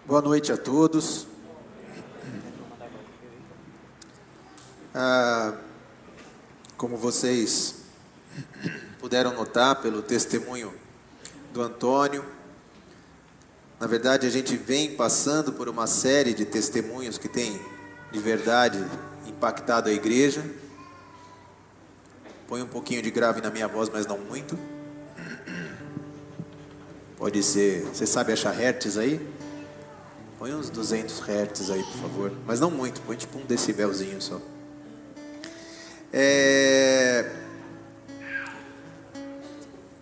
Boa noite a todos. Como vocês puderam notar pelo testemunho do Antônio, na verdade a gente vem passando por uma série de testemunhos que tem de verdade impactado a igreja. Põe um pouquinho de grave na minha voz, mas não muito. Pode ser, você sabe achar hertz aí? Põe uns 200 hertz aí, por favor. Mas não muito, põe tipo 1 decibelzinho só.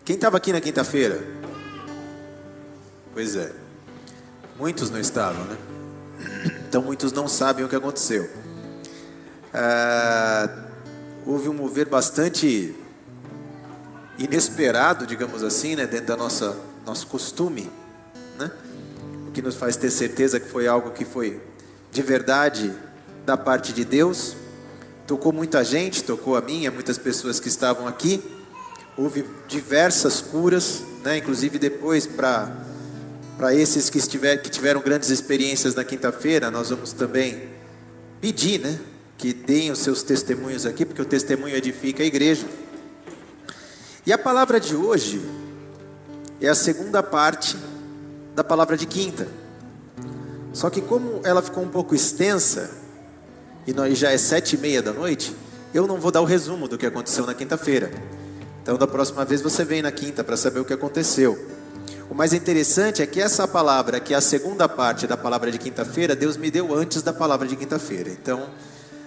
Quem estava aqui na quinta-feira? Pois é. Muitos não estavam, né? Então muitos não sabem o que aconteceu. Houve um mover bastante inesperado, digamos assim, né? Dentro da nosso costume, né? O que nos faz ter certeza que foi algo que foi de verdade da parte de Deus. Tocou muita gente, tocou a mim, a muitas pessoas que estavam aqui. Houve diversas curas, né? Inclusive depois para esses que tiveram grandes experiências na quinta-feira, nós vamos também pedir, né? Que deem os seus testemunhos aqui, porque o testemunho edifica a igreja. E a palavra de hoje é a segunda parte da palavra de quinta. Só que como ela ficou um pouco extensa, e já é 7:30 da noite, eu não vou dar o resumo do que aconteceu na quinta-feira. Então da próxima vez você vem na quinta para saber o que aconteceu. O mais interessante é que essa palavra, que é a segunda parte da palavra de quinta-feira, Deus me deu antes da palavra de quinta-feira. Então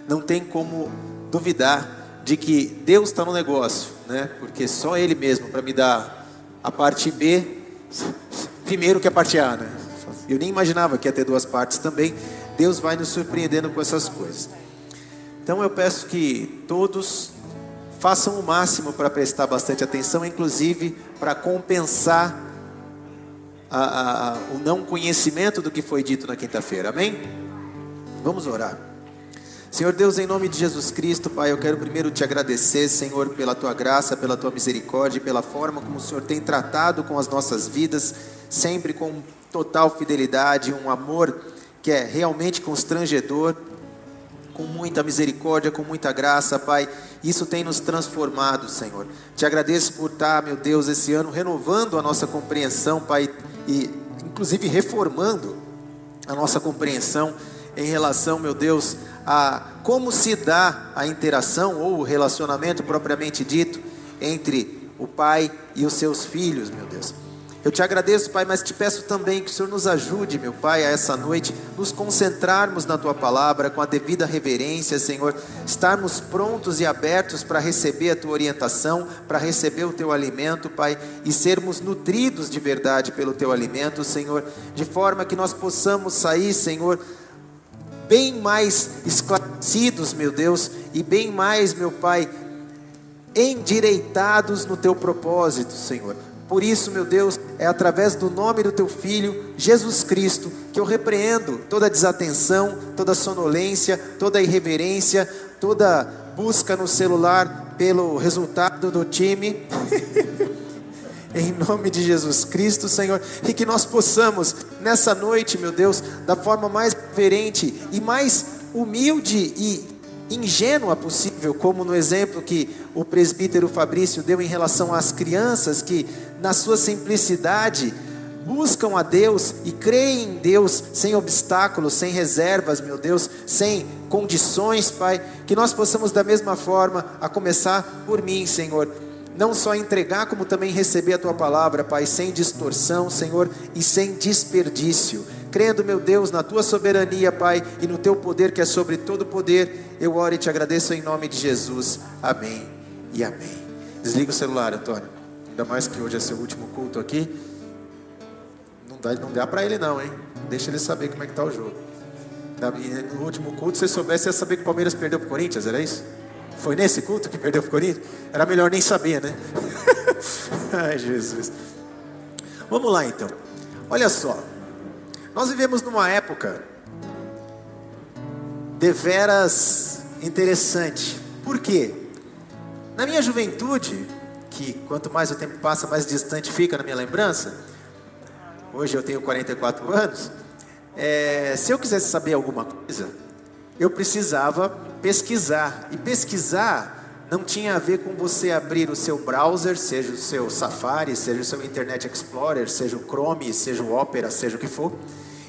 não tem como duvidar de que Deus está no negócio, né? Porque só Ele mesmo para me dar a parte B primeiro que a parte A, né? Eu nem imaginava que ia ter duas partes também. Deus vai nos surpreendendo com essas coisas. Então eu peço que todos façam o máximo para prestar bastante atenção, inclusive para compensar o não conhecimento do que foi dito na quinta-feira. Amém? Vamos orar. Senhor Deus, em nome de Jesus Cristo, Pai, eu quero primeiro te agradecer, Senhor, pela tua graça, pela tua misericórdia, pela forma como o Senhor tem tratado com as nossas vidas, sempre com total fidelidade, um amor que é realmente constrangedor, com muita misericórdia, com muita graça, Pai. Isso tem nos transformado, Senhor. Te agradeço por estar, meu Deus, esse ano renovando a nossa compreensão, Pai, e inclusive reformando a nossa compreensão em relação, meu Deus, a como se dá a interação ou o relacionamento propriamente dito entre o Pai e os seus filhos, meu Deus. Eu te agradeço, Pai, mas te peço também que o Senhor nos ajude, meu Pai, a essa noite, nos concentrarmos na Tua Palavra, com a devida reverência, Senhor, estarmos prontos e abertos para receber a Tua orientação, para receber o Teu alimento, Pai, e sermos nutridos de verdade pelo Teu alimento, Senhor, de forma que nós possamos sair, Senhor, bem mais esclarecidos, meu Deus, e bem mais, meu Pai, endireitados no Teu propósito, Senhor. Por isso, meu Deus, é através do nome do Teu Filho, Jesus Cristo, que eu repreendo toda desatenção, toda sonolência, toda irreverência, toda busca no celular pelo resultado do time. Em nome de Jesus Cristo, Senhor, e que nós possamos, nessa noite, meu Deus, da forma mais reverente e mais humilde e ingênua possível, como no exemplo que o presbítero Fabrício deu em relação às crianças que, na sua simplicidade, buscam a Deus e creem em Deus sem obstáculos, sem reservas, meu Deus, sem condições, Pai, que nós possamos da mesma forma, a começar por mim, Senhor, não só entregar, como também receber a Tua Palavra, Pai, sem distorção, Senhor, e sem desperdício, crendo, meu Deus, na Tua soberania, Pai, e no Teu poder que é sobre todo poder. Eu oro e te agradeço em nome de Jesus, amém e amém. Desliga o celular, Antônio, ainda mais que hoje é seu último culto aqui. Não dá para ele não, hein? Deixa ele saber como é que está o jogo. No último culto, se você soubesse, ia saber que o Palmeiras perdeu para o Corinthians, era isso? Foi nesse culto que perdeu para o Corinthians? Era melhor nem saber, né? Ai, Jesus. Vamos lá, então. Olha só. Nós vivemos numa época deveras interessante. Por quê? Na minha juventude, que quanto mais o tempo passa, mais distante fica na minha lembrança, hoje eu tenho 44 anos, Se eu quisesse saber alguma coisa, eu precisava pesquisar. E pesquisar não tinha a ver com você abrir o seu browser, seja o seu Safari, seja o seu Internet Explorer, seja o Chrome, seja o Opera, seja o que for,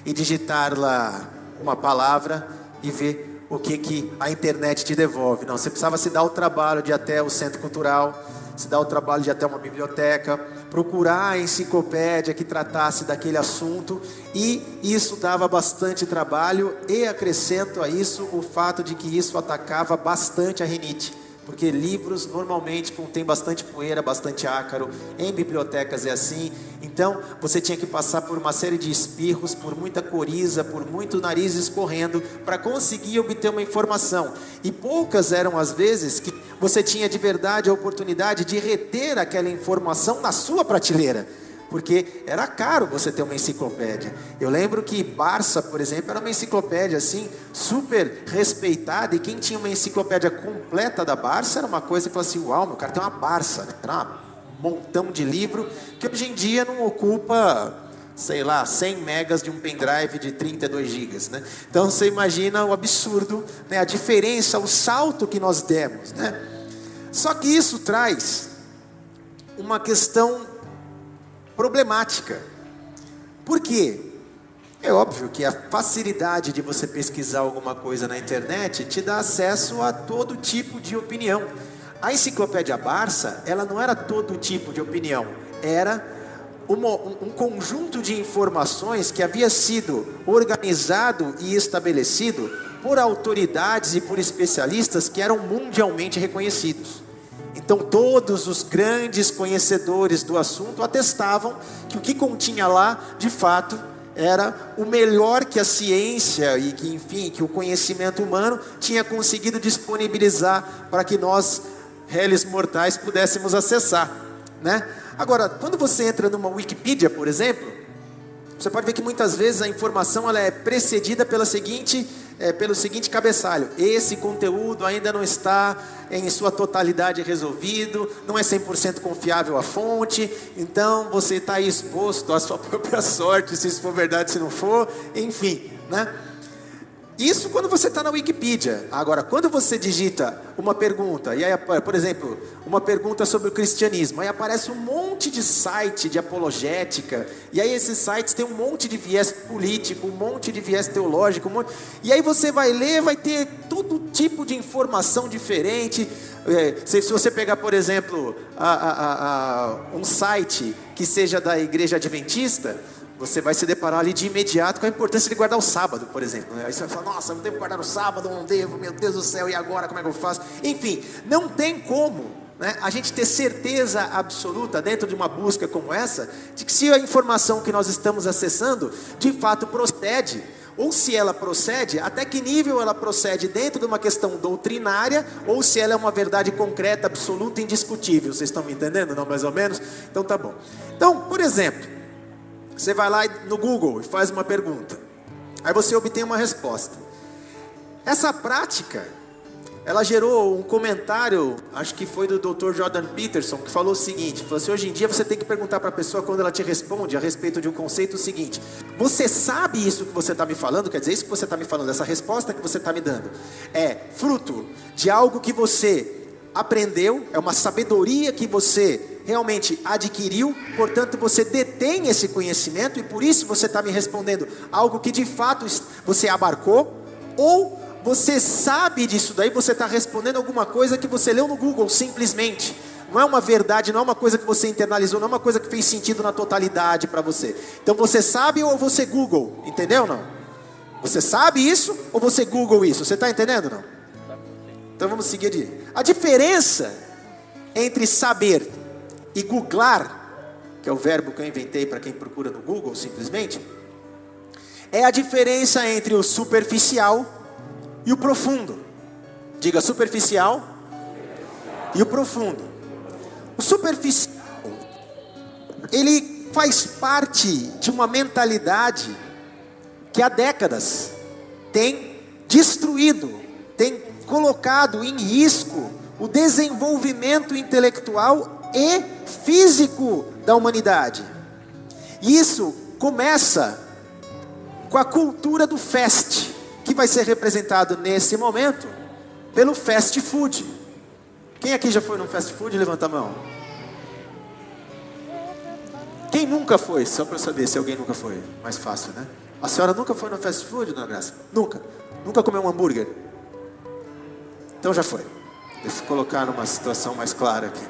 e digitar lá uma palavra e ver o que a internet te devolve. Não, você precisava se dar o trabalho de ir até o centro cultural, se dar o trabalho de ir até uma biblioteca, procurar a enciclopédia que tratasse daquele assunto, e isso dava bastante trabalho, e acrescento a isso o fato de que isso atacava bastante a rinite, porque livros normalmente contêm bastante poeira, bastante ácaro, em bibliotecas é assim. Então você tinha que passar por uma série de espirros, por muita coriza, por muito nariz escorrendo, para conseguir obter uma informação. E poucas eram as vezes que você tinha de verdade a oportunidade de reter aquela informação na sua prateleira, porque era caro você ter uma enciclopédia. Eu lembro que Barça, por exemplo, era uma enciclopédia assim, super respeitada, e quem tinha uma enciclopédia completa da Barça era uma coisa que falava assim: uau, meu cara tem uma Barça, né? Era um montão de livro, que hoje em dia não ocupa, sei lá, 100 megas de um pendrive de 32 gigas, né? Então você imagina o absurdo, né? A diferença, o salto que nós demos, né? Só que isso traz uma questão problemática. Por quê? É óbvio que a facilidade de você pesquisar alguma coisa na internet te dá acesso a todo tipo de opinião. A enciclopédia Barça, ela não era todo tipo de opinião, era um conjunto de informações que havia sido organizado e estabelecido por autoridades e por especialistas que eram mundialmente reconhecidos. Então todos os grandes conhecedores do assunto atestavam que o que continha lá, de fato, era o melhor que a ciência e que, enfim, que o conhecimento humano tinha conseguido disponibilizar para que nós, réis mortais, pudéssemos acessar, né? Agora, quando você entra numa Wikipedia, por exemplo, você pode ver que muitas vezes a informação ela é precedida pelo seguinte cabeçalho: esse conteúdo ainda não está em sua totalidade resolvido, não é 100% confiável a fonte, então você está aí exposto à sua própria sorte, se isso for verdade, se não for, enfim, né? Isso quando você está na Wikipedia. Agora, quando você digita uma pergunta, e aí, por exemplo, uma pergunta sobre o cristianismo, aí aparece um monte de site de apologética, e aí esses sites têm um monte de viés político, um monte de viés teológico, e aí você vai ler, vai ter todo tipo de informação diferente. Se você pegar, por exemplo, um site que seja da igreja adventista, você vai se deparar ali de imediato com a importância de guardar o sábado, por exemplo. Aí você vai falar: nossa, eu devo guardar o sábado, não devo, meu Deus do céu, e agora como é que eu faço? Enfim, não tem como, né, a gente ter certeza absoluta dentro de uma busca como essa, de que se a informação que nós estamos acessando, de fato procede, ou se ela procede, até que nível ela procede dentro de uma questão doutrinária, ou se ela é uma verdade concreta, absoluta, indiscutível. Vocês estão me entendendo, não, mais ou menos? Então tá bom. Então, por exemplo, você vai lá no Google e faz uma pergunta, aí você obtém uma resposta. Essa prática, ela gerou um comentário, acho que foi do Dr. Jordan Peterson, que falou o seguinte: falou assim, hoje em dia você tem que perguntar para a pessoa, quando ela te responde a respeito de um conceito, o seguinte: você sabe isso que você está me falando? Quer dizer, isso que você está me falando, essa resposta que você está me dando, é fruto de algo que você aprendeu, é uma sabedoria que você realmente adquiriu, portanto você detém esse conhecimento, e por isso você está me respondendo algo que de fato você abarcou, ou você sabe disso daí, você está respondendo alguma coisa que você leu no Google simplesmente, não é uma verdade, não é uma coisa que você internalizou, não é uma coisa que fez sentido na totalidade para você. Então você sabe ou você Google, entendeu não? Você sabe isso ou você Google isso, você está entendendo não? Então vamos seguir adiante. A diferença entre saber e googlar, que é o verbo que eu inventei para quem procura no Google simplesmente, é a diferença entre o superficial e o profundo. Diga: superficial e o profundo. O superficial, ele faz parte de uma mentalidade que há décadas tem destruído, tem colocado em risco o desenvolvimento intelectual e físico da humanidade. E isso começa com a cultura do fast, que vai ser representado nesse momento pelo fast food. Quem aqui já foi num fast food? Levanta a mão. Quem nunca foi? Só para saber se alguém nunca foi. Mais fácil, né? A senhora nunca foi no fast food, dona Graça? Nunca. Nunca comeu um hambúrguer? Então já foi. Deixa eu colocar numa situação mais clara aqui.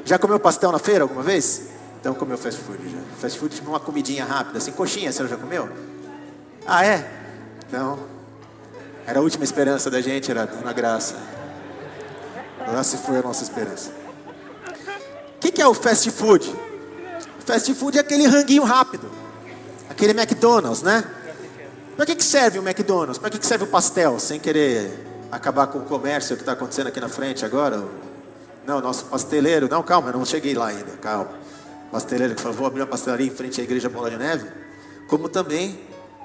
Já comeu pastel na feira alguma vez? Então comeu fast food já. Fast food tipo uma comidinha rápida, assim, coxinha, a senhora já comeu? Ah, é? Então, era a última esperança da gente, era a dona Graça. Lá se foi a nossa esperança. O que é o fast food? Fast food é aquele ranguinho rápido, aquele McDonald's, né? Para que serve o McDonald's? Para que serve o pastel? Sem querer acabar com o comércio que está acontecendo aqui na frente agora. Não, nosso pasteleiro, não, calma, eu não cheguei lá ainda, calma. Pasteleiro, por favor, abrir uma pastelaria em frente à igreja Bola de Neve. Como também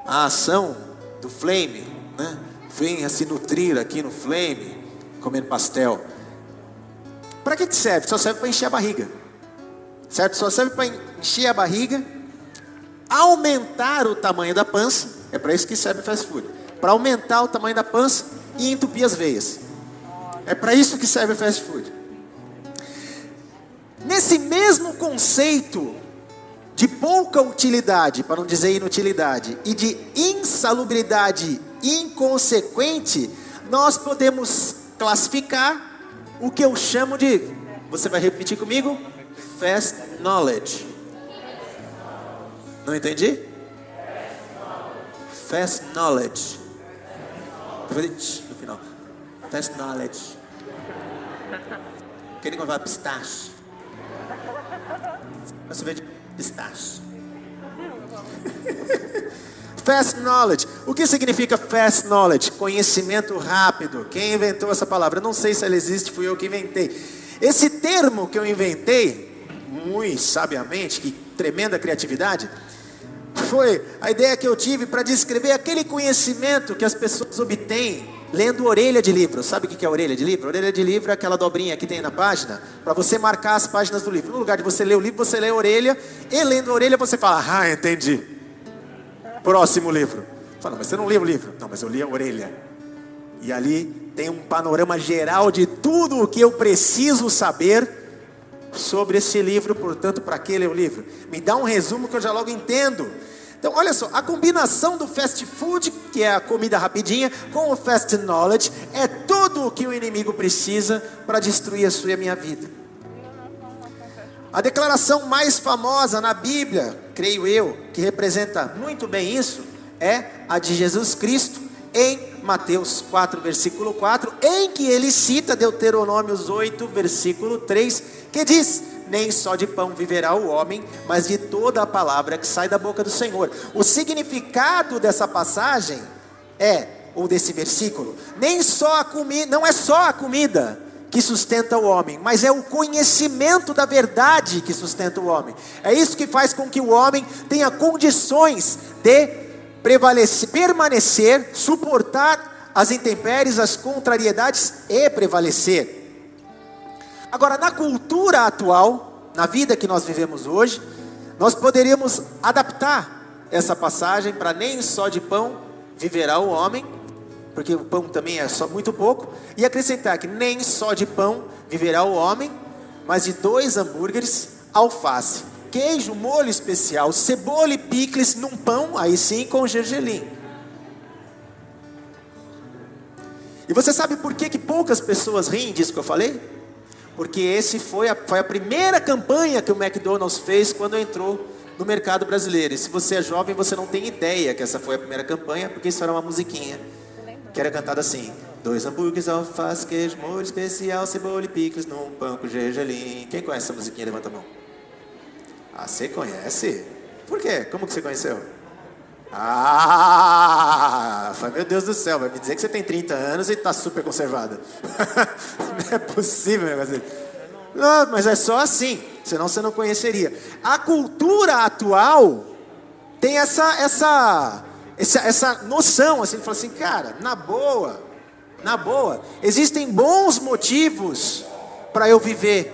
a ação do Flame, né? Venha se nutrir aqui no Flame, comendo pastel. Para que serve? Só serve para encher a barriga. Certo? Só serve para encher a barriga, aumentar o tamanho da pança. É para isso que serve o fast food. Para aumentar o tamanho da pança e entupir as veias. É para isso que serve o fast food. Nesse mesmo conceito de pouca utilidade, para não dizer inutilidade, e de insalubridade inconsequente, nós podemos classificar o que eu chamo de, você vai repetir comigo? Fast knowledge. Não entendi? Fast knowledge. No final. Fast knowledge. Quem vai falar pistache? Você vê de pistache. Fast knowledge. O que significa fast knowledge? Conhecimento rápido. Quem inventou essa palavra? Eu não sei se ela existe, fui eu que inventei. Esse termo que eu inventei, muito sabiamente, que tremenda criatividade, foi a ideia que eu tive para descrever aquele conhecimento que as pessoas obtêm lendo orelha de livro. Sabe o que é orelha de livro? Orelha de livro é aquela dobrinha que tem na página, para você marcar as páginas do livro. No lugar de você ler o livro, você lê a orelha, e lendo a orelha você fala, ah, entendi. Próximo livro. Fala, mas você não leu o livro? Não, mas eu li a orelha. E ali tem um panorama geral de tudo o que eu preciso saber sobre esse livro, portanto, para que ler o livro? Me dá um resumo que eu já logo entendo. Então, olha só, a combinação do fast food, que é a comida rapidinha, com o fast knowledge, é tudo o que o inimigo precisa para destruir a sua e a minha vida. A declaração mais famosa na Bíblia, creio eu, que representa muito bem isso, é a de Jesus Cristo, em Mateus 4, versículo 4, em que ele cita Deuteronômios 8, versículo 3, que diz, nem só de pão viverá o homem, mas de toda a palavra que sai da boca do Senhor. O significado dessa passagem ou desse versículo, não é só a comida que sustenta o homem, mas é o conhecimento da verdade que sustenta o homem. É isso que faz com que o homem tenha condições de permanecer, suportar as intempéries, as contrariedades e prevalecer. Agora, na cultura atual, na vida que nós vivemos hoje, nós poderíamos adaptar essa passagem para nem só de pão viverá o homem, porque o pão também é só muito pouco, e acrescentar que nem só de pão viverá o homem, mas de 2 hambúrgueres, alface, queijo, molho especial, cebola e picles num pão, aí sim com gergelim. E você sabe por que poucas pessoas riem disso que eu falei? Porque esse foi a primeira campanha que o McDonald's fez quando entrou no mercado brasileiro. E se você é jovem, você não tem ideia que essa foi a primeira campanha, porque isso era uma musiquinha que era cantada assim: 2 hambúrgueres, alface, queijo, molho especial, cebola e picles num pão com gergelim. Quem conhece essa musiquinha? Levanta a mão. Ah, você conhece? Por quê? Como que você conheceu? Ah, meu Deus do céu, vai me dizer que você tem 30 anos e está super conservada. Não é possível, negócio. Não, mas é só assim, senão você não conheceria. A cultura atual tem essa noção, assim, fala assim, cara, na boa, existem bons motivos para eu viver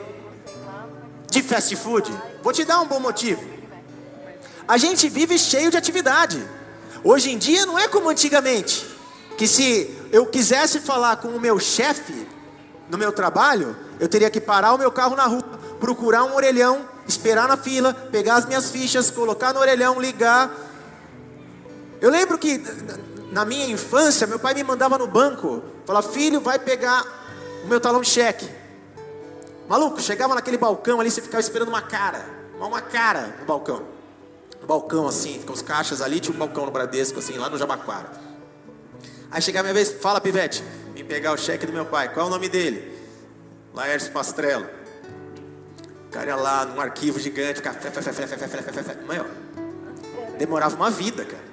de fast food. Vou te dar um bom motivo. A gente vive cheio de atividade. Hoje em dia não é como antigamente, que se eu quisesse falar com o meu chefe no meu trabalho, eu teria que parar o meu carro na rua, procurar um orelhão, esperar na fila, pegar as minhas fichas, colocar no orelhão, ligar. Eu lembro que na minha infância, meu pai me mandava no banco, falava: filho, vai pegar o meu talão de cheque. Maluco, chegava naquele balcão ali, você ficava esperando uma cara no balcão. No balcão assim, ficam os caixas ali, tinha um balcão no Bradesco assim, lá no Jabaquara. Aí chegava a minha vez: fala, pivete, vim pegar o cheque do meu pai. Qual é o nome dele? Laércio Pastrello. O cara ia lá num arquivo gigante, ficava mãe, ó, demorava uma vida, cara.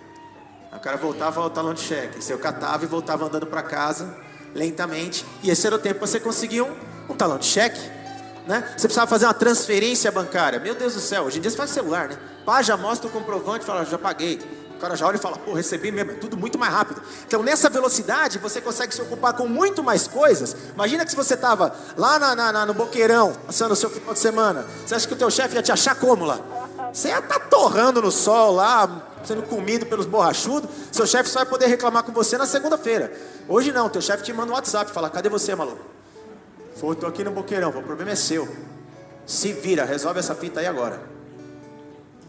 Aí o cara voltava ao talão de cheque, você catava e voltava andando para casa lentamente, e esse era o tempo para você conseguir um talão de cheque, né? Você precisava fazer uma transferência bancária. Meu Deus do céu, hoje em dia você faz celular, né? Pá, já mostra o comprovante, fala: já paguei. O cara já olha e fala: pô, recebi mesmo. É tudo muito mais rápido. Então nessa velocidade você consegue se ocupar com muito mais coisas. Imagina que se você estava lá no Boqueirão, passando o seu final de semana, você acha que o teu chefe ia te achar como lá? Você ia estar torrando no sol lá, sendo comido pelos borrachudos. Seu chefe só vai poder reclamar com você na segunda-feira. Hoje não, teu chefe te manda um WhatsApp, fala: cadê você, maluco? Pô, tô aqui no Boqueirão, o problema é seu. Se vira, resolve essa fita aí agora.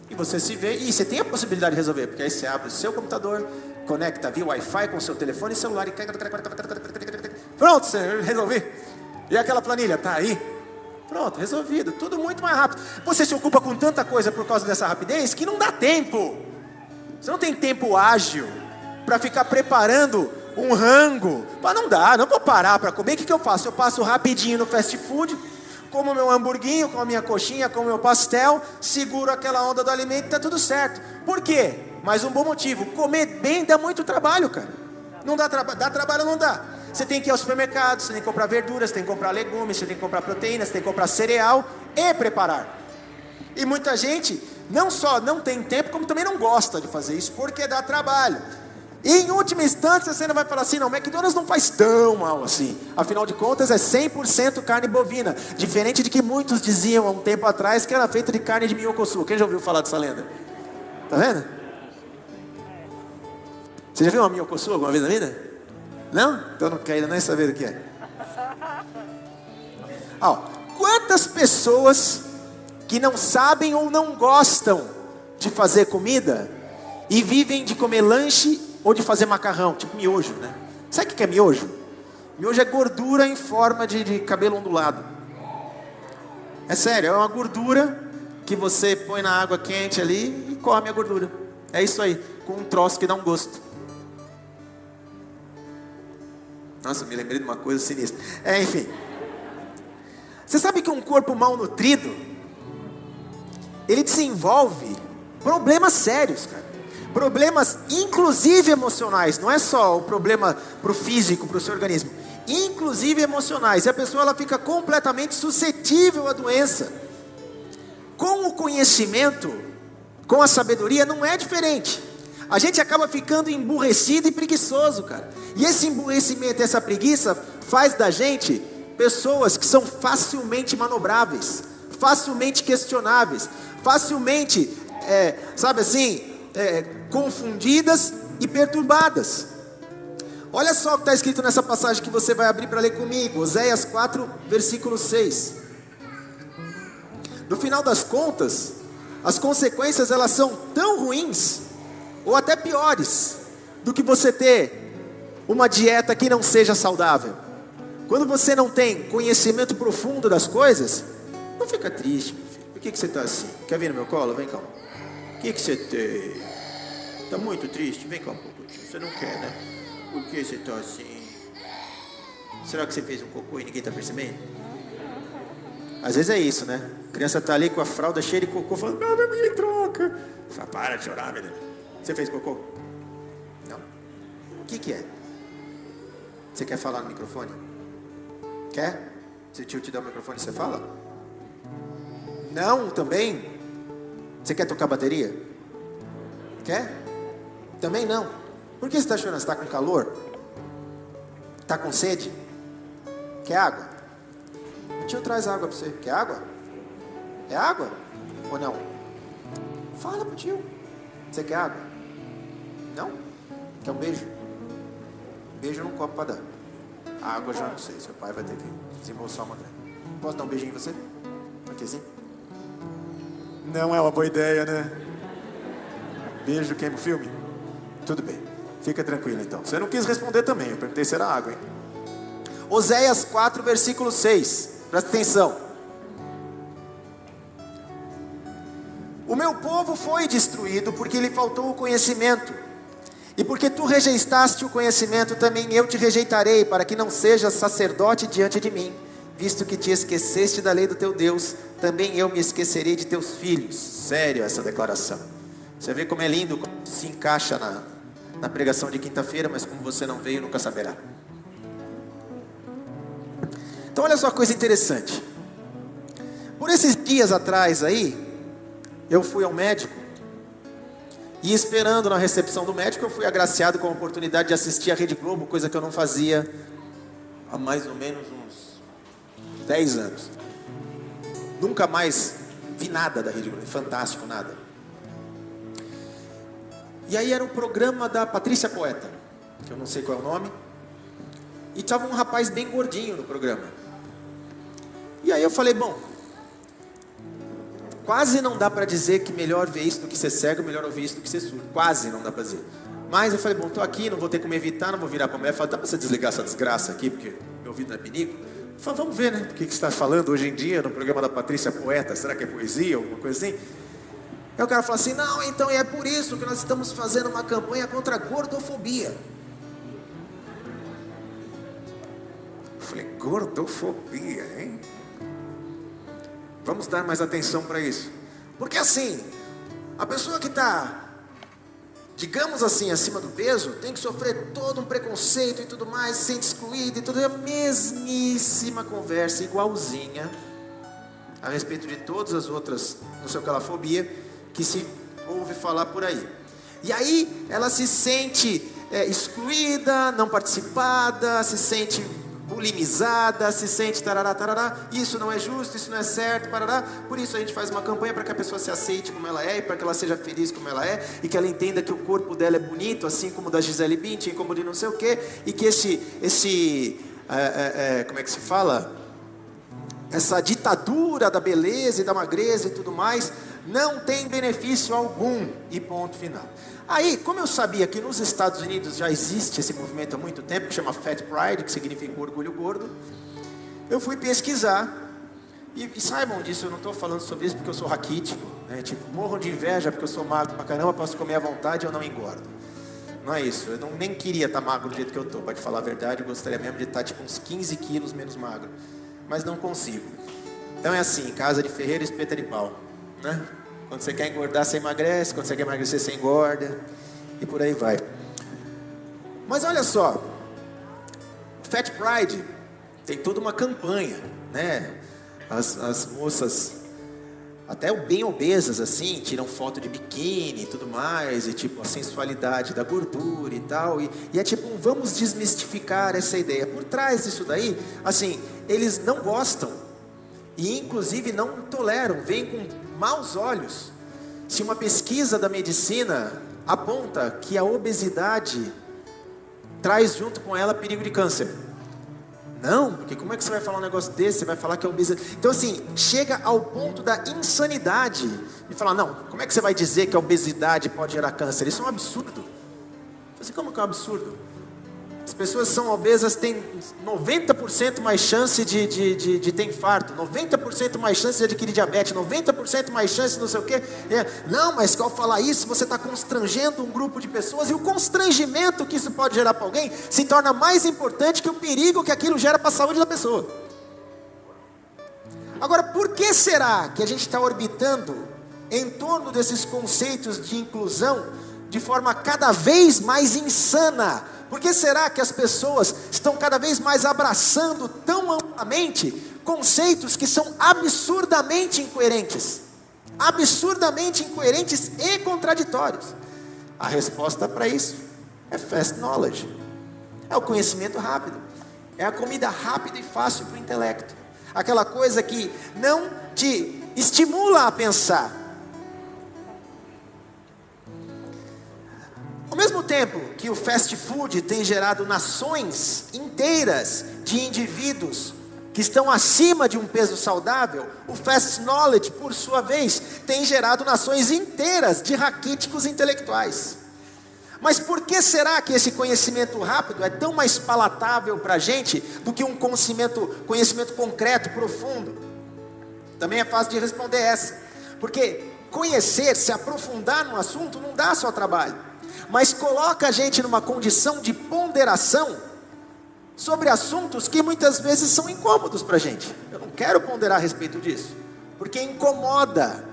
E você se vê, e você tem a possibilidade de resolver, porque aí você abre o seu computador, conecta via Wi-Fi com o seu telefone celular e pronto, você resolveu. E aquela planilha, tá aí? Pronto, resolvido, tudo muito mais rápido. Você se ocupa com tanta coisa por causa dessa rapidez que não dá tempo. Você não tem tempo ágil para ficar preparando um rango. Mas não dá, não vou parar para comer. O que eu faço? Eu passo rapidinho no fast food, como meu hamburguinho, como a minha coxinha, como meu pastel, seguro aquela onda do alimento e tá tudo certo. Por quê? Mais um bom motivo: comer bem dá muito trabalho, cara. Não dá trabalho, dá trabalho, não dá. Você tem que ir ao supermercado, você tem que comprar verduras, você tem que comprar legumes, você tem que comprar proteínas, você tem que comprar cereal e preparar. E muita gente não só não tem tempo, como também não gosta de fazer isso, porque dá trabalho. E em última instância você ainda vai falar assim: não, McDonald's não faz tão mal assim. Afinal de contas é 100% carne bovina. Diferente de que muitos diziam há um tempo atrás que era feita de carne de minhocossu. Quem já ouviu falar dessa lenda? Tá vendo? Você já viu uma minhocossu alguma vez na vida? Não? Então não quero nem saber o que é. Quantas pessoas que não sabem ou não gostam de fazer comida e vivem de comer lanche ou de fazer macarrão, tipo miojo, né? Sabe o que é miojo? Miojo é gordura em forma de cabelo ondulado. É sério, é uma gordura que você põe na água quente ali e come a gordura. É isso aí, com um troço que dá um gosto. Nossa, me lembrei de uma coisa sinistra. Enfim. Você sabe que um corpo mal nutrido, ele desenvolve problemas sérios, cara. Problemas inclusive emocionais. Não é só o problema pro físico, pro seu organismo. Inclusive emocionais. E a pessoa ela fica completamente suscetível à doença. Com o conhecimento, com a sabedoria, não é diferente. A gente acaba ficando emburrecido e preguiçoso, cara. E esse emburrecimento, essa preguiça, faz da gente pessoas que são facilmente manobráveis, facilmente questionáveis, facilmente, confundidas e perturbadas. Olha só o que está escrito nessa passagem que você vai abrir para ler comigo, Oséias 4, versículo 6. No final das contas, as consequências elas são tão ruins, ou até piores, do que você ter uma dieta que não seja saudável. Quando você não tem conhecimento profundo das coisas, não fica triste, meu filho. Por que você está assim? Quer vir no meu colo? Vem cá. O que você tem? Está muito triste? Vem cá um pouco. Você não quer, né? Por que você está assim? Será que você fez um cocô e ninguém está percebendo? Às vezes é isso, né? A criança está ali com a fralda cheia de cocô, falando: me troca. Fala: para de chorar, menino. Você fez cocô? Não. O que é? Você quer falar no microfone? Quer? Se o tio te der o microfone, você fala? Não, também? Você quer tocar bateria? Quer? Também não. Por que você está chorando? Você está com calor? Está com sede? Quer água? O tio traz água para você. Quer água? É água? Ou não? Fala pro tio. Você quer água? Não? Quer um beijo? Beijo num copo para dar. A água já não sei, seu pai vai ter que desembolsar uma grana. Posso dar um beijinho em você? Aqui assim? Não é uma boa ideia, né? Beijo queima o filme? Tudo bem, fica tranquilo então. Você não quis responder também, eu perguntei se era água, hein? Oséias 4, versículo 6. Presta atenção. O meu povo foi destruído porque lhe faltou o conhecimento. E porque tu rejeitaste o conhecimento, também eu te rejeitarei, para que não sejas sacerdote diante de mim. Visto que te esqueceste da lei do teu Deus, também eu me esquecerei de teus filhos. Sério essa declaração. Você vê como é lindo, como se encaixa na pregação de quinta-feira, mas como você não veio, nunca saberá. Então olha só a coisa interessante. Por esses dias atrás aí, eu fui ao médico. E esperando na recepção do médico, eu fui agraciado com a oportunidade de assistir a Rede Globo, coisa que eu não fazia há mais ou menos uns 10 anos. Nunca mais vi nada da Rede Globo, fantástico, nada. E aí era o programa da Patrícia Poeta, que eu não sei qual é o nome. E estava um rapaz bem gordinho no programa. E aí eu falei, bom, quase não dá para dizer que melhor ver isso do que ser cego, melhor ouvir isso do que ser surdo. Quase não dá para dizer. Mas eu falei, bom, estou aqui, não vou ter como evitar, não vou virar para a mulher e falar, dá para você desligar essa desgraça aqui, porque meu ouvido não é pinico? Eu falei, vamos ver, né, o que você está falando hoje em dia no programa da Patrícia Poeta, será que é poesia, alguma coisa assim? Aí o cara falou assim, não, então é por isso que nós estamos fazendo uma campanha contra a gordofobia. Eu falei, gordofobia, hein? Vamos dar mais atenção para isso. Porque assim, a pessoa que está, digamos assim, acima do peso, tem que sofrer todo um preconceito e tudo mais, se sente excluída e tudo. É a mesmíssima conversa, igualzinha, a respeito de todas as outras, não sei o que lá, fobia, que se ouve falar por aí. E aí, ela se sente excluída, não participada, se sente bulimizada, se sente tarará, tarará, isso não é justo, isso não é certo, parará. Por isso a gente faz uma campanha para que a pessoa se aceite como ela é, e para que ela seja feliz como ela é, e que ela entenda que o corpo dela é bonito, assim como o da Gisele Bündchen, como de não sei o quê, e que como é que se fala? Essa ditadura da beleza e da magreza e tudo mais, não tem benefício algum, e ponto final. Aí, como eu sabia que nos Estados Unidos já existe esse movimento há muito tempo, que chama Fat Pride, que significa orgulho gordo, eu fui pesquisar, e saibam disso, eu não estou falando sobre isso porque eu sou raquítico, né? Tipo, morram de inveja porque eu sou magro pra caramba, posso comer à vontade e eu não engordo. Não é isso, eu nem queria estar magro do jeito que eu estou, para te falar a verdade, eu gostaria mesmo de estar tipo uns 15 quilos menos magro, mas não consigo. Então é assim, casa de ferreiro, espeta de pau, né? Quando você quer engordar, você emagrece. Quando você quer emagrecer, você engorda. E por aí vai. Mas olha só. Fat Pride tem toda uma campanha, né? As moças, até bem obesas assim, tiram foto de biquíni e tudo mais. E tipo, a sensualidade da gordura e tal. E é tipo, vamos desmistificar essa ideia. Por trás disso daí, assim, eles não gostam. E inclusive não toleram, veem com maus olhos, se uma pesquisa da medicina aponta que a obesidade traz junto com ela perigo de câncer. Não, porque como é que você vai falar um negócio desse? Você vai falar que a obesidade... Então assim, chega ao ponto da insanidade de falar, não, como é que você vai dizer que a obesidade pode gerar câncer? Isso é um absurdo. Assim, como que é um absurdo? As pessoas que são obesas têm 90% mais chance de ter infarto, 90% mais chance de adquirir diabetes, 90% mais chance de não sei o quê. Não, mas ao falar isso, você está constrangendo um grupo de pessoas, e o constrangimento que isso pode gerar para alguém se torna mais importante que o perigo que aquilo gera para a saúde da pessoa. Agora, por que será que a gente está orbitando em torno desses conceitos de inclusão de forma cada vez mais insana? Por que será que as pessoas estão cada vez mais abraçando tão amplamente conceitos que são absurdamente incoerentes? Absurdamente incoerentes e contraditórios. A resposta para isso é fast knowledge. É o conhecimento rápido. É a comida rápida e fácil para o intelecto. Aquela coisa que não te estimula a pensar. Ao mesmo mesmo tempo que o fast food tem gerado nações inteiras de indivíduos que estão acima de um peso saudável, o fast knowledge, por sua vez, tem gerado nações inteiras de raquíticos intelectuais. Mas por que será que esse conhecimento rápido é tão mais palatável para a gente do que um conhecimento concreto, profundo? Também é fácil de responder essa. Porque conhecer, se aprofundar no assunto, não dá só trabalho, mas coloca a gente numa condição de ponderação sobre assuntos que muitas vezes são incômodos para a gente. Eu não quero ponderar a respeito disso, porque incomoda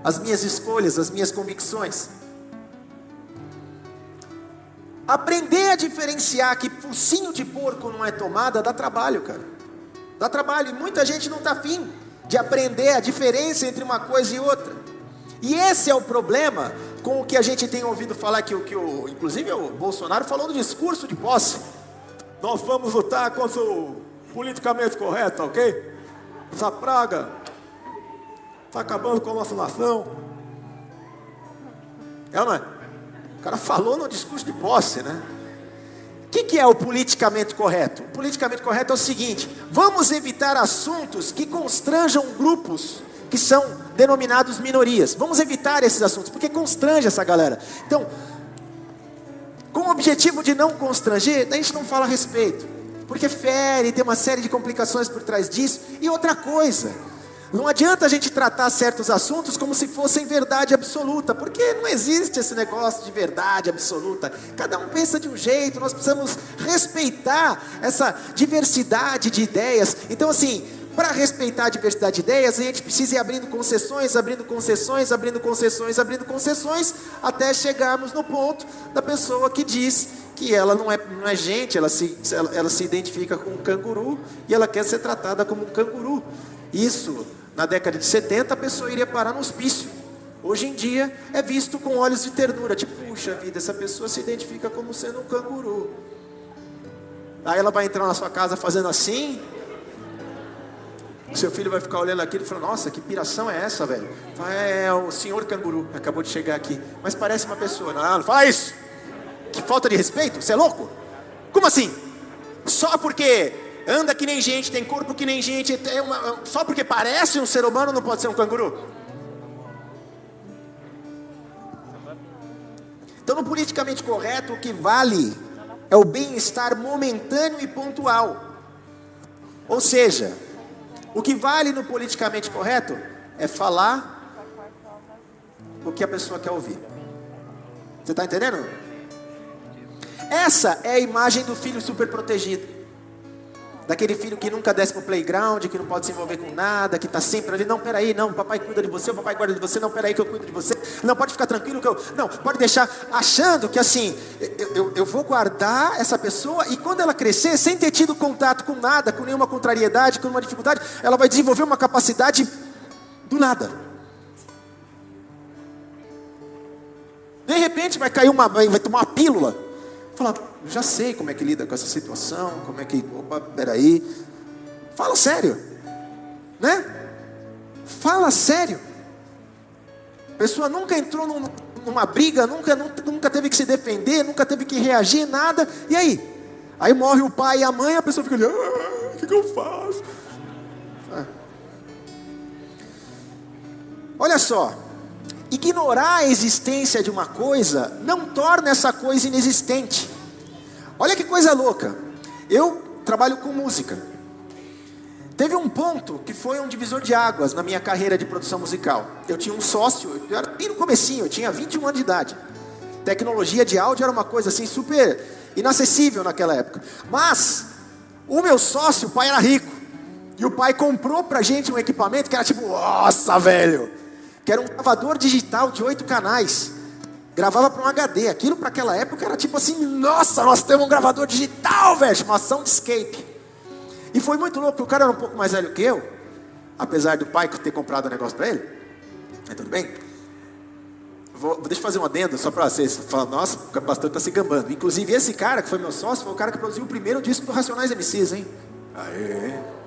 as minhas escolhas, as minhas convicções. Aprender a diferenciar que focinho de porco não é tomada dá trabalho, cara. Dá trabalho, e muita gente não está afim de aprender a diferença entre uma coisa e outra. E esse é o problema com o que a gente tem ouvido falar, inclusive o Bolsonaro falou no discurso de posse. Nós vamos lutar contra o politicamente correto, ok? Essa praga está acabando com a nossa nação. É ou não é? O cara falou no discurso de posse, né? O que é o politicamente correto? O politicamente correto é o seguinte: vamos evitar assuntos que constranjam grupos que são denominados minorias. Vamos evitar esses assuntos, porque constrange essa galera. Então, com o objetivo de não constranger, a gente não fala a respeito, porque fere, tem uma série de complicações por trás disso. E outra coisa, não adianta a gente tratar certos assuntos como se fossem verdade absoluta, porque não existe esse negócio de verdade absoluta. Cada um pensa de um jeito, nós precisamos respeitar essa diversidade de ideias. Então assim, para respeitar a diversidade de ideias, a gente precisa ir abrindo concessões, até chegarmos no ponto da pessoa que diz que ela não é gente, ela se identifica com um canguru e ela quer ser tratada como um canguru. Isso, na década de 70, a pessoa iria parar no hospício. Hoje em dia, é visto com olhos de ternura, tipo, puxa vida, essa pessoa se identifica como sendo um canguru. Aí ela vai entrar na sua casa fazendo assim, seu filho vai ficar olhando aquilo e falando: nossa, que piração é essa, velho? É o senhor canguru, acabou de chegar aqui, mas parece uma pessoa. Não fala isso, que falta de respeito, você é louco? Como assim? Só porque anda que nem gente, tem corpo que nem gente, só porque parece um ser humano não pode ser um canguru? Então, no politicamente correto, o que vale é o bem-estar momentâneo e pontual. Ou seja, o que vale no politicamente correto é falar o que a pessoa quer ouvir. Você está entendendo? Essa é a imagem do filho super protegido. Daquele filho que nunca desce para o playground, que não pode se envolver com nada, que está sempre ali. Não, peraí, não, papai cuida de você, o papai guarda de você. Não, peraí que eu cuido de você. Não, pode ficar tranquilo que eu... Não, pode deixar, achando que assim, eu vou guardar essa pessoa, e quando ela crescer, sem ter tido contato com nada, com nenhuma contrariedade, com nenhuma dificuldade, ela vai desenvolver uma capacidade do nada. De repente vai tomar uma pílula. Falar: já sei como é que lida com essa situação, como é que... Opa, peraí. Fala sério, né? Fala sério. A pessoa nunca entrou numa briga, nunca teve que se defender, nunca teve que reagir, nada. E aí? Aí morre o pai e a mãe, a pessoa fica ali: o que eu faço? Olha só. Ignorar a existência de uma coisa não torna essa coisa inexistente. Olha que coisa louca. Eu trabalho com música. Teve um ponto que foi um divisor de águas na minha carreira de produção musical. Eu tinha um sócio, eu era bem no comecinho, eu tinha 21 anos de idade. Tecnologia de áudio era uma coisa assim super inacessível naquela época. Mas o meu sócio, o pai era rico. E o pai comprou pra gente um equipamento que era tipo, nossa, velho, que era um gravador digital de 8 canais. Gravava para um HD. Aquilo para aquela época era tipo assim: nossa, nós temos um gravador digital, velho. Chamação de escape. E foi muito louco, porque o cara era um pouco mais velho que eu. Apesar do pai ter comprado o negócio para ele. Mas tudo bem. Deixa eu fazer um adendo só para vocês falarem: nossa, o pastor está se gambando. Inclusive esse cara que foi meu sócio foi o cara que produziu o primeiro disco do Racionais MCs, hein? Aê.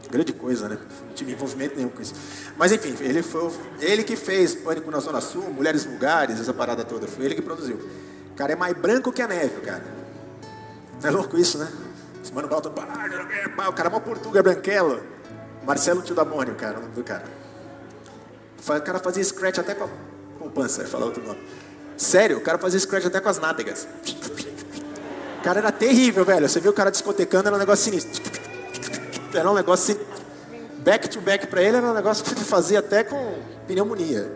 Grande coisa, né? Não tive envolvimento nenhum com isso. Mas enfim, ele que fez Pânico na Zona Sul, Mulheres Vulgares, essa parada toda. Foi ele que produziu. O cara é mais branco que a neve, cara. Não é louco isso, né? Os mano voltam, o cara é uma portuga branquelo. Marcelo Tio da Mônio, cara, o nome do cara. O cara fazia scratch até com a poupança, vai falar outro nome. Sério, o cara fazia scratch até com as nádegas. O cara era terrível, velho. Você viu o cara discotecando, era um negócio sinistro. Era um negócio assim, back to back pra ele, era um negócio que ele fazia até com pneumonia.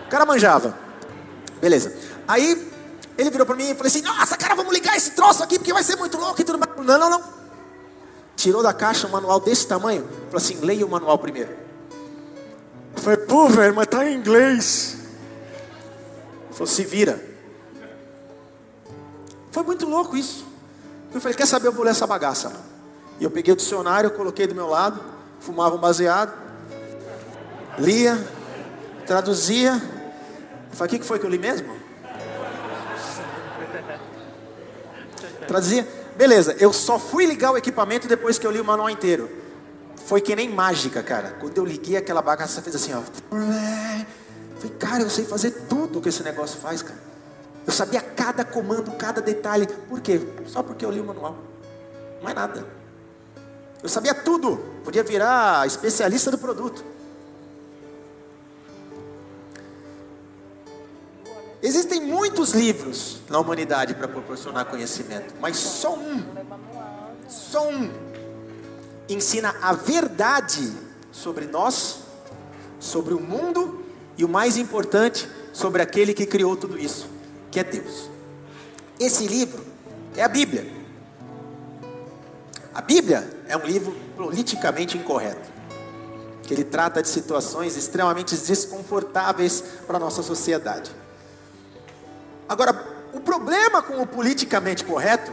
O cara manjava. Beleza. Aí, ele virou pra mim e falou assim, nossa, cara, vamos ligar esse troço aqui, porque vai ser muito louco e tudo mais. Não. Tirou da caixa um manual desse tamanho, falou assim, leia o manual primeiro. Eu falei, pô, velho, mas tá em inglês. Ele falou, se vira. Foi muito louco isso. Eu falei, quer saber, eu vou ler essa bagaça. E eu peguei o dicionário, coloquei do meu lado, fumava um baseado, lia, traduzia. Eu falei, o que foi que eu li mesmo? Traduzia. Beleza, eu só fui ligar o equipamento depois que eu li o manual inteiro. Foi que nem mágica, cara. Quando eu liguei, aquela bagaça fez assim, ó. Falei, cara, eu sei fazer tudo que esse negócio faz, cara. Eu sabia cada comando, cada detalhe. Por quê? Só porque eu li o manual. Mais nada. Eu sabia tudo. Podia virar especialista do produto. Existem muitos livros na humanidade para proporcionar conhecimento, mas só um ensina a verdade sobre nós, sobre o mundo e o mais importante, sobre aquele que criou tudo isso, que é Deus. Esse livro é a Bíblia. A Bíblia é um livro politicamente incorreto, que ele trata de situações extremamente desconfortáveis para a nossa sociedade. Agora, o problema com o politicamente correto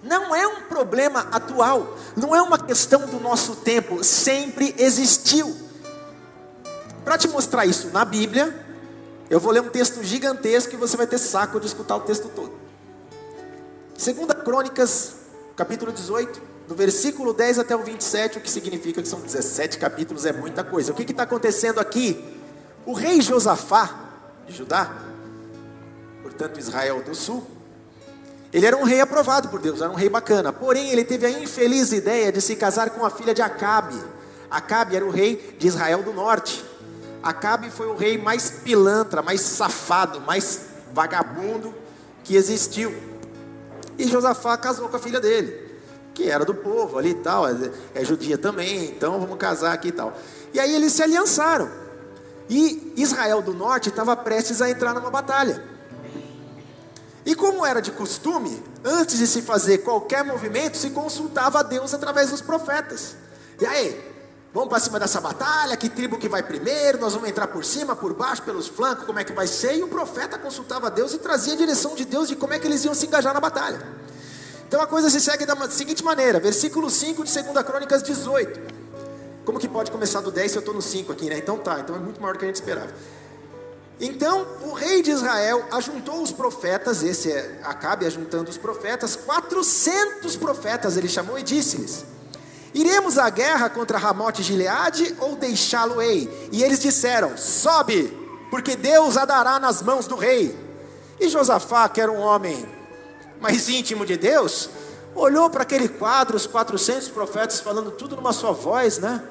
não é um problema atual, não é uma questão do nosso tempo, sempre existiu. Para te mostrar isso na Bíblia, eu vou ler um texto gigantesco e você vai ter saco de escutar o texto todo. 2 Crônicas, capítulo 18, do versículo 10 até o 27, o que significa que são 17 capítulos, é muita coisa. O que está acontecendo aqui? O rei Josafá, de Judá, portanto Israel do sul, ele era um rei aprovado por Deus, era um rei bacana. Porém ele teve a infeliz ideia de se casar com a filha de Acabe. Acabe era o rei de Israel do norte. Acabe foi o rei mais pilantra, mais safado, mais vagabundo que existiu. E Josafá casou com a filha dele, que era do povo ali e tal, é judia também, então vamos casar aqui e tal. E aí eles se aliançaram. E Israel do norte estava prestes a entrar numa batalha. E como era de costume, antes de se fazer qualquer movimento, se consultava a Deus através dos profetas. E aí, vamos para cima dessa batalha, que tribo que vai primeiro, nós vamos entrar por cima, por baixo, pelos flancos, como é que vai ser? E o profeta consultava a Deus e trazia a direção de Deus de como é que eles iam se engajar na batalha. Então a coisa se segue da seguinte maneira, versículo 5 de 2 Crônicas 18. Como que pode começar do 10 se eu estou no 5 aqui, né? Então tá, então é muito maior do que a gente esperava. Então o rei de Israel ajuntou os profetas, esse é Acabe ajuntando os profetas, 400 profetas ele chamou e disse-lhes: iremos à guerra contra Ramote Gileade ou deixá-lo-ei? E eles disseram: sobe, porque Deus a dará nas mãos do rei. E Josafá, que era um homem mais íntimo de Deus, olhou para aquele quadro, os 400 profetas falando tudo numa só voz, né?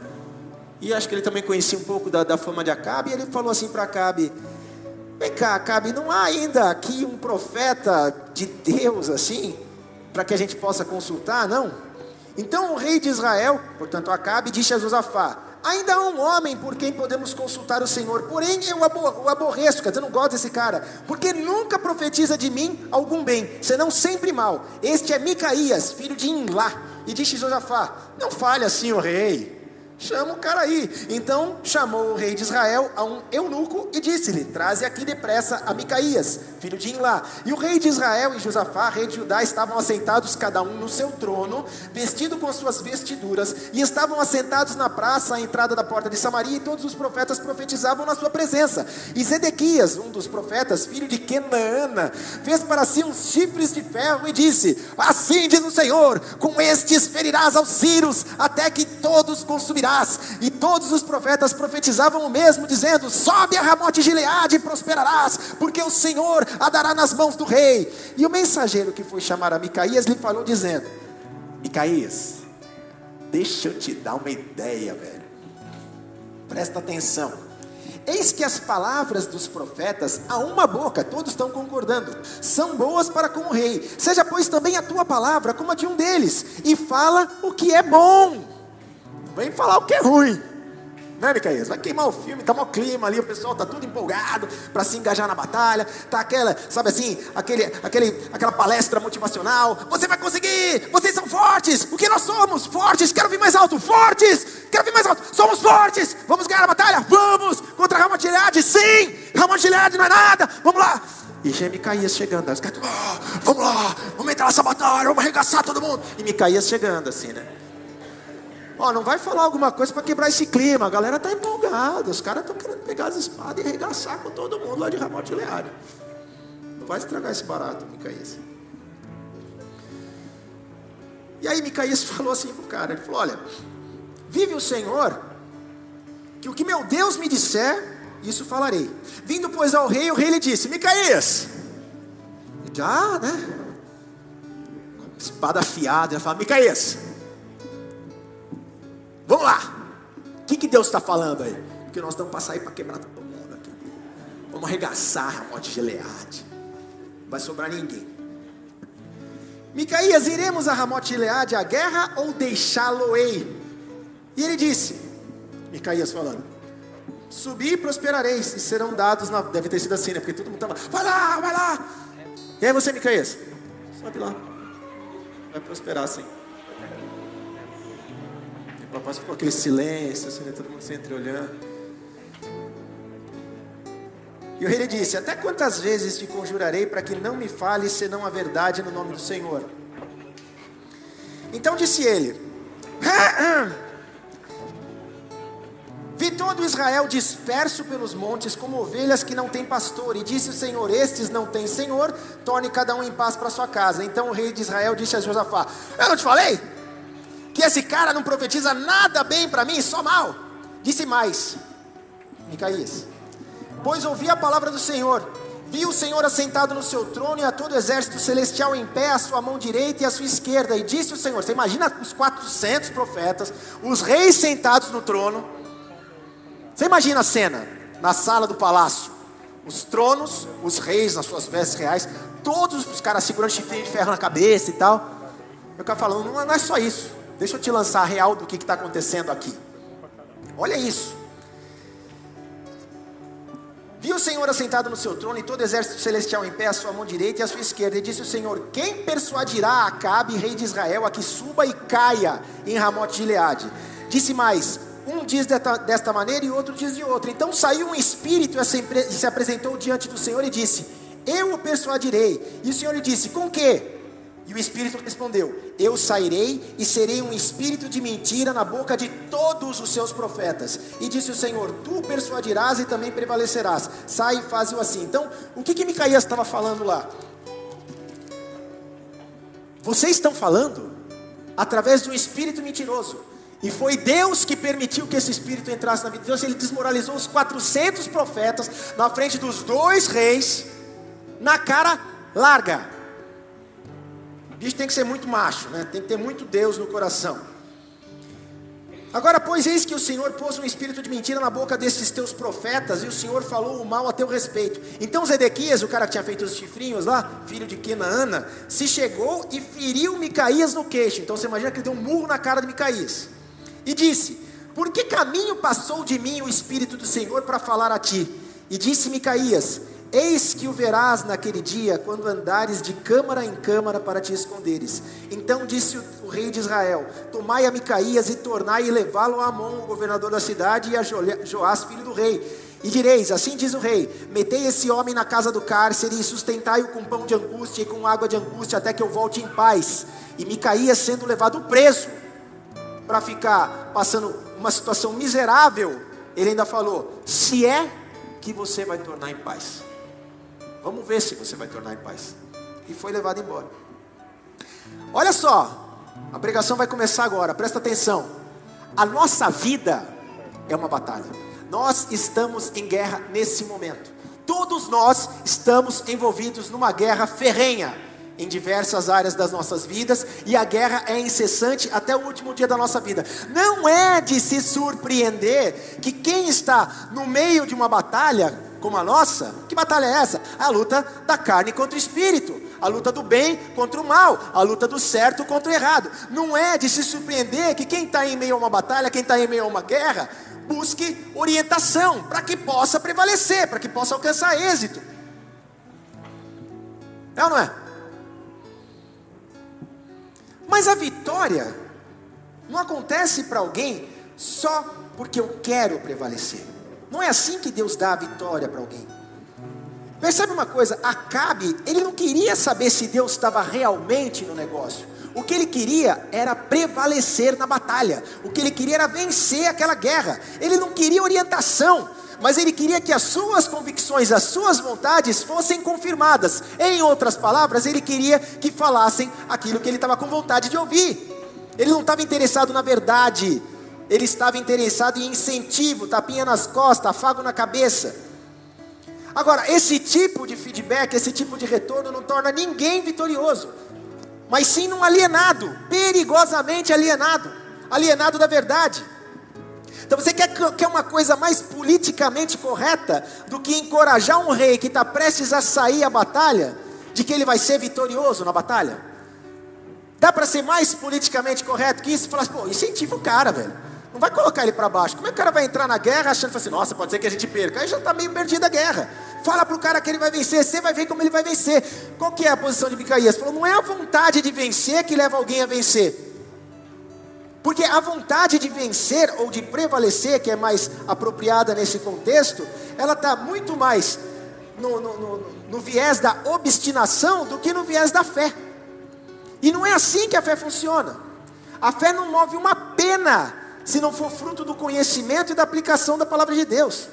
E acho que ele também conhecia um pouco da fama de Acabe, e ele falou assim para Acabe: vem cá, Acabe, não há ainda aqui um profeta de Deus assim, para que a gente possa consultar, não? Então o rei de Israel, portanto Acabe, disse a Josafá: ainda há um homem por quem podemos consultar o Senhor, porém eu o aborreço, quer dizer, não gosto desse cara, porque nunca profetiza de mim algum bem, senão sempre mal. Este é Micaías, filho de Imlá. E disse Josafá: não fale assim, o rei, chama o cara aí. Então chamou o rei de Israel a um eunuco e disse-lhe: traze aqui depressa a Micaías, filho de Imlá. E o rei de Israel e Josafá, rei de Judá, estavam assentados cada um no seu trono, vestido com suas vestiduras, e estavam assentados na praça à entrada da porta de Samaria, e todos os profetas profetizavam na sua presença. E Zedequias, um dos profetas, filho de Kenaana, fez para si uns chifres de ferro e disse: assim diz o Senhor, com estes ferirás aos sírios, até que todos consumirás irás. E todos os profetas profetizavam o mesmo, dizendo: sobe a Ramote Gileade e prosperarás, porque o Senhor a dará nas mãos do rei. E o mensageiro que foi chamar a Micaías lhe falou dizendo: Micaías, deixa eu te dar uma ideia, velho. Presta atenção. Eis que as palavras dos profetas, a uma boca, todos estão concordando, são boas para com o rei. Seja, pois, também a tua palavra como a de um deles, e fala o que é bom. Vem falar o que é ruim, né, Micaías? Vai queimar o filme, tá mau clima ali, o pessoal tá tudo empolgado para se engajar na batalha. Tá aquela, sabe assim, aquela palestra motivacional. Você vai conseguir, vocês são fortes. O que nós somos? Fortes. Quero vir mais alto, fortes. Quero vir mais alto, somos fortes. Vamos ganhar a batalha, vamos. Contra Ramote Gileade, sim. Ramote Gileade não é nada, vamos lá. E já é Micaías chegando, os caras, vamos lá, vamos entrar nessa batalha, vamos arregaçar todo mundo. E Micaías chegando assim, né? Não vai falar alguma coisa para quebrar esse clima. A galera está empolgada. Os caras estão querendo pegar as espadas e arregaçar com todo mundo lá de Ramote Gileade. Não vai estragar esse barato, Micaías. E aí Micaías falou assim para o cara. Ele falou: olha, vive o Senhor, que o que meu Deus me disser, isso falarei. Vindo pois ao rei, o rei lhe disse: Micaías, já, né? Espada afiada. Ele fala: Micaías, vamos lá. O que Deus está falando aí? Porque nós estamos para sair para quebrar todo mundo aqui. Vamos arregaçar a Ramote Gileade. Não vai sobrar ninguém. Micaías, iremos a Ramote Gileade à guerra ou deixá-lo-ei? E ele disse, Micaías falando: subi e prosperareis, e serão dados deve ter sido assim, né? Porque todo mundo estava: vai lá, vai lá. E aí você, Micaías, sobe lá. Vai prosperar sim. O papai ficou aquele silêncio, assim, todo mundo se entreolhando. E o rei lhe disse: até quantas vezes te conjurarei para que não me fales senão a verdade no nome do Senhor? Então disse ele: vi todo Israel disperso pelos montes, como ovelhas que não têm pastor. E disse o Senhor: estes não têm Senhor, torne cada um em paz para sua casa. Então o rei de Israel disse a Josafá: eu não te falei que esse cara não profetiza nada bem para mim, só mal? Disse mais, Micaías: pois ouvi a palavra do Senhor. Vi o Senhor assentado no seu trono, e a todo o exército celestial em pé, à sua mão direita e à sua esquerda. E disse o Senhor: você imagina os 400 profetas, os reis sentados no trono. Você imagina a cena, na sala do palácio, os tronos, os reis nas suas vestes reais, todos os caras segurando chifre de ferro na cabeça e tal. Eu ficava falando: não é só isso, deixa eu te lançar a real do que está acontecendo aqui. Olha isso. Vi o Senhor assentado no seu trono, e todo o exército celestial em pé, à sua mão direita e à sua esquerda. E disse o Senhor: quem persuadirá Acabe, rei de Israel, a que suba e caia em Ramote Gileade? Disse mais: um diz desta maneira e outro diz de outra. Então saiu um espírito e se apresentou diante do Senhor e disse: eu o persuadirei. E o Senhor lhe disse: com quê? E o espírito respondeu: eu sairei e serei um espírito de mentira na boca de todos os seus profetas. E disse o Senhor: tu persuadirás e também prevalecerás. Sai e faz-o assim. Então, o que Micaías estava falando lá? Vocês estão falando através de um espírito mentiroso. E foi Deus que permitiu que esse espírito entrasse na vida de Deus. Ele desmoralizou os 400 profetas na frente dos 2 reis, na cara larga. O bicho tem que ser muito macho, né? Tem que ter muito Deus no coração. Agora, pois, eis que o Senhor pôs um espírito de mentira na boca desses teus profetas, e o Senhor falou o mal a teu respeito. Então Zedequias, o cara que tinha feito os chifrinhos lá, filho de Quenaana, se chegou e feriu Micaías no queixo. Então você imagina que ele deu um murro na cara de Micaías. E disse: por que caminho passou de mim o espírito do Senhor para falar a ti? E disse Micaías: eis que o verás naquele dia, quando andares de câmara em câmara para te esconderes. Então disse o rei de Israel: tomai a Micaías e tornai e levá-lo a Amon, o governador da cidade, e a Joás, filho do rei. E direis: assim diz o rei: metei esse homem na casa do cárcere e sustentai-o com pão de angústia e com água de angústia, até que eu volte em paz. E Micaías, sendo levado preso para ficar passando uma situação miserável, ele ainda falou: se é que você vai tornar em paz, vamos ver se você vai tornar em paz. E foi levado embora. Olha só, a pregação vai começar agora, presta atenção. a nossa vida é uma batalha. Nós estamos em guerra nesse momento. Todos nós estamos envolvidos numa guerra ferrenha em diversas áreas das nossas vidas, e a guerra é incessante até o último dia da nossa vida. Não é de se surpreender que quem está no meio de uma batalha como a nossa, que batalha é essa? A luta da carne contra o espírito, a luta do bem contra o mal, a luta do certo contra o errado. Não é de se surpreender que quem está em meio a uma batalha, quem está em meio a uma guerra, busque orientação para que possa prevalecer, para que possa alcançar êxito. É ou não é? Mas a vitória não acontece para alguém só porque eu quero prevalecer. Não é assim que Deus dá a vitória para alguém. Percebe uma coisa, Acabe, ele não queria saber se Deus estava realmente no negócio. O que ele queria era prevalecer na batalha. O que ele queria era vencer aquela guerra. Ele não queria orientação, mas ele queria que as suas convicções, as suas vontades fossem confirmadas. Em outras palavras, ele queria que falassem aquilo que ele estava com vontade de ouvir. Ele não estava interessado na verdade, ele estava interessado em incentivo, tapinha nas costas, afago na cabeça. Agora, esse tipo de feedback, esse tipo de retorno não torna ninguém vitorioso, mas sim um alienado, perigosamente alienado, alienado da verdade. Então você quer uma coisa mais politicamente correta do que encorajar um rei que está prestes a sair à batalha, de que ele vai ser vitorioso na batalha? Dá para ser mais politicamente correto que isso? Falar assim, pô, incentiva o cara, velho. Não vai colocar ele para baixo. Como é que o cara vai entrar na guerra achando assim, nossa, pode ser que a gente perca? Aí já está meio perdido a guerra. Fala para o cara que ele vai vencer, você vai ver como ele vai vencer. Qual que é a posição de Micaías? Falou, não é a vontade de vencer que leva alguém a vencer. Porque a vontade de vencer ou de prevalecer, que é mais apropriada nesse contexto, ela está muito mais no viés da obstinação do que no viés da fé. E não é assim que a fé funciona. A fé não move uma pena se não for fruto do conhecimento e da aplicação da palavra de Deus.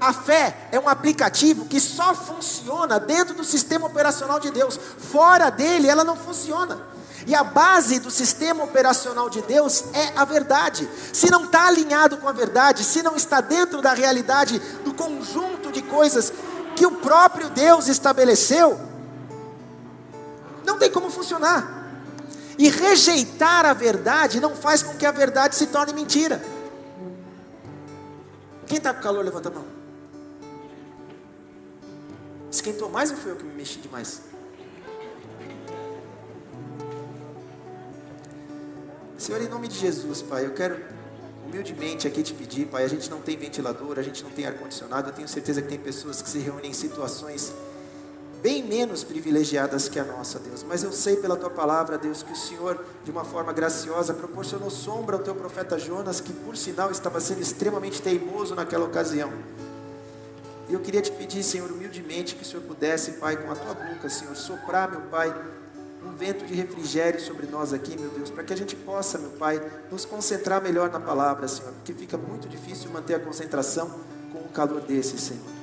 A fé é um aplicativo que só funciona dentro do sistema operacional de Deus. Fora dele ela não funciona. E a base do sistema operacional de Deus é a verdade. Se não está alinhado com a verdade, se não está dentro da realidade, do conjunto de coisas que o próprio Deus estabeleceu, não tem como funcionar. E rejeitar a verdade não faz com que a verdade se torne mentira. Quem está com calor, levanta a mão. Esquentou mais ou foi eu que me mexi demais? Senhor, em nome de Jesus, Pai, eu quero humildemente aqui te pedir, Pai, a gente não tem ventilador, a gente não tem ar-condicionado, eu tenho certeza que tem pessoas que se reúnem em situações bem menos privilegiadas que a nossa, Deus, mas eu sei pela Tua palavra, Deus, que o Senhor, de uma forma graciosa, proporcionou sombra ao Teu profeta Jonas, que por sinal estava sendo extremamente teimoso naquela ocasião. E eu queria te pedir, Senhor, humildemente, que o Senhor pudesse, Pai, com a Tua boca, Senhor, soprar, meu Pai, um vento de refrigério sobre nós aqui, meu Deus, para que a gente possa, meu Pai, nos concentrar melhor na palavra, Senhor, porque fica muito difícil manter a concentração com um calor desse, Senhor.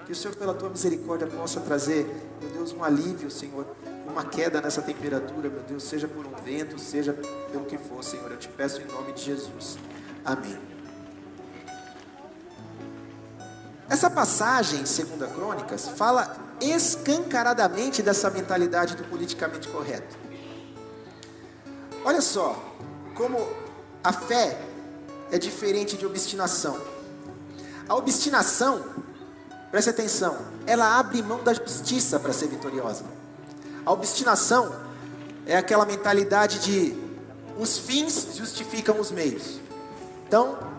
Que o Senhor, pela Tua misericórdia, possa trazer, meu Deus, um alívio, Senhor, uma queda nessa temperatura, meu Deus, seja por um vento, seja pelo que for, Senhor, eu te peço em nome de Jesus. Amém. Essa passagem, 2 Crônicas, fala escancaradamente dessa mentalidade do politicamente correto. Olha só, como a fé é diferente de obstinação. A obstinação, preste atenção, ela abre mão da justiça para ser vitoriosa. A obstinação é aquela mentalidade de os fins justificam os meios. Então,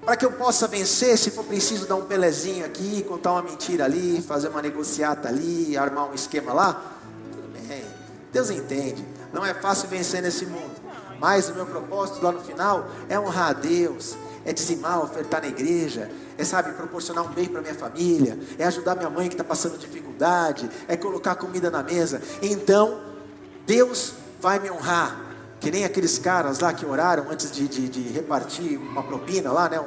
para que eu possa vencer, se for preciso dar um pelezinho aqui, contar uma mentira ali, fazer uma negociata ali, armar um esquema lá, tudo bem, Deus entende, não é fácil vencer nesse mundo, mas o meu propósito lá no final é honrar a Deus, é dizimar, ofertar na igreja, é, sabe, proporcionar um bem para minha família, é ajudar minha mãe que está passando dificuldade, é colocar comida na mesa. Então Deus vai me honrar, que nem aqueles caras lá que oraram antes de repartir uma propina lá, né?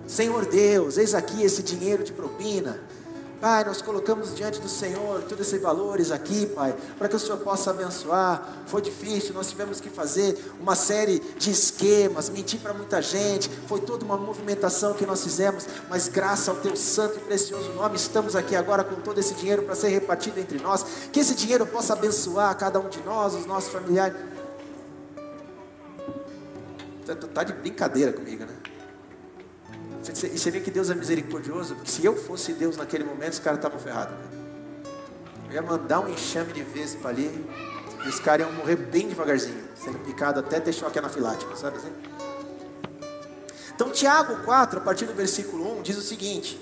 Senhor Deus, eis aqui esse dinheiro de propina, Pai, nós colocamos diante do Senhor todos esses valores aqui, Pai, para que o Senhor possa abençoar. Foi difícil, nós tivemos que fazer uma série de esquemas, mentir para muita gente, foi toda uma movimentação que nós fizemos, mas graças ao Teu santo e precioso nome, estamos aqui agora com todo esse dinheiro para ser repartido entre nós, que esse dinheiro possa abençoar cada um de nós, os nossos familiares. Tu tá de brincadeira comigo, né? E você vê que Deus é misericordioso, porque se eu fosse Deus naquele momento, os caras estavam ferrados. Eu ia mandar um enxame de vespa ali, e os caras iam morrer bem devagarzinho, sendo picado até ter choque anafilático, sabe assim? Então Tiago 4, a partir do versículo 1, diz o seguinte: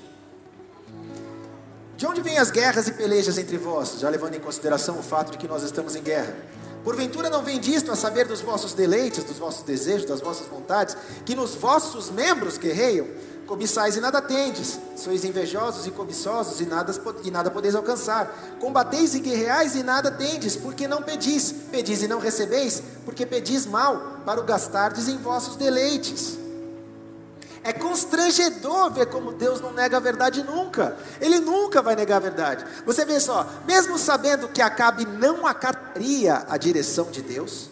de onde vêm as guerras e pelejas entre vós, já levando em consideração o fato de que nós estamos em guerra? Porventura não vem disto a saber dos vossos deleites, dos vossos desejos, das vossas vontades, que nos vossos membros guerreiam? Cobiçais e nada tendes, sois invejosos e cobiçosos e nada podeis alcançar. Combateis e guerreais e nada tendes, porque não pedis. Pedis e não recebeis, porque pedis mal, para o gastardes em vossos deleites. É constrangedor ver como Deus não nega a verdade nunca. Ele nunca vai negar a verdade. Você vê só, mesmo sabendo que Acabe não acataria a direção de Deus,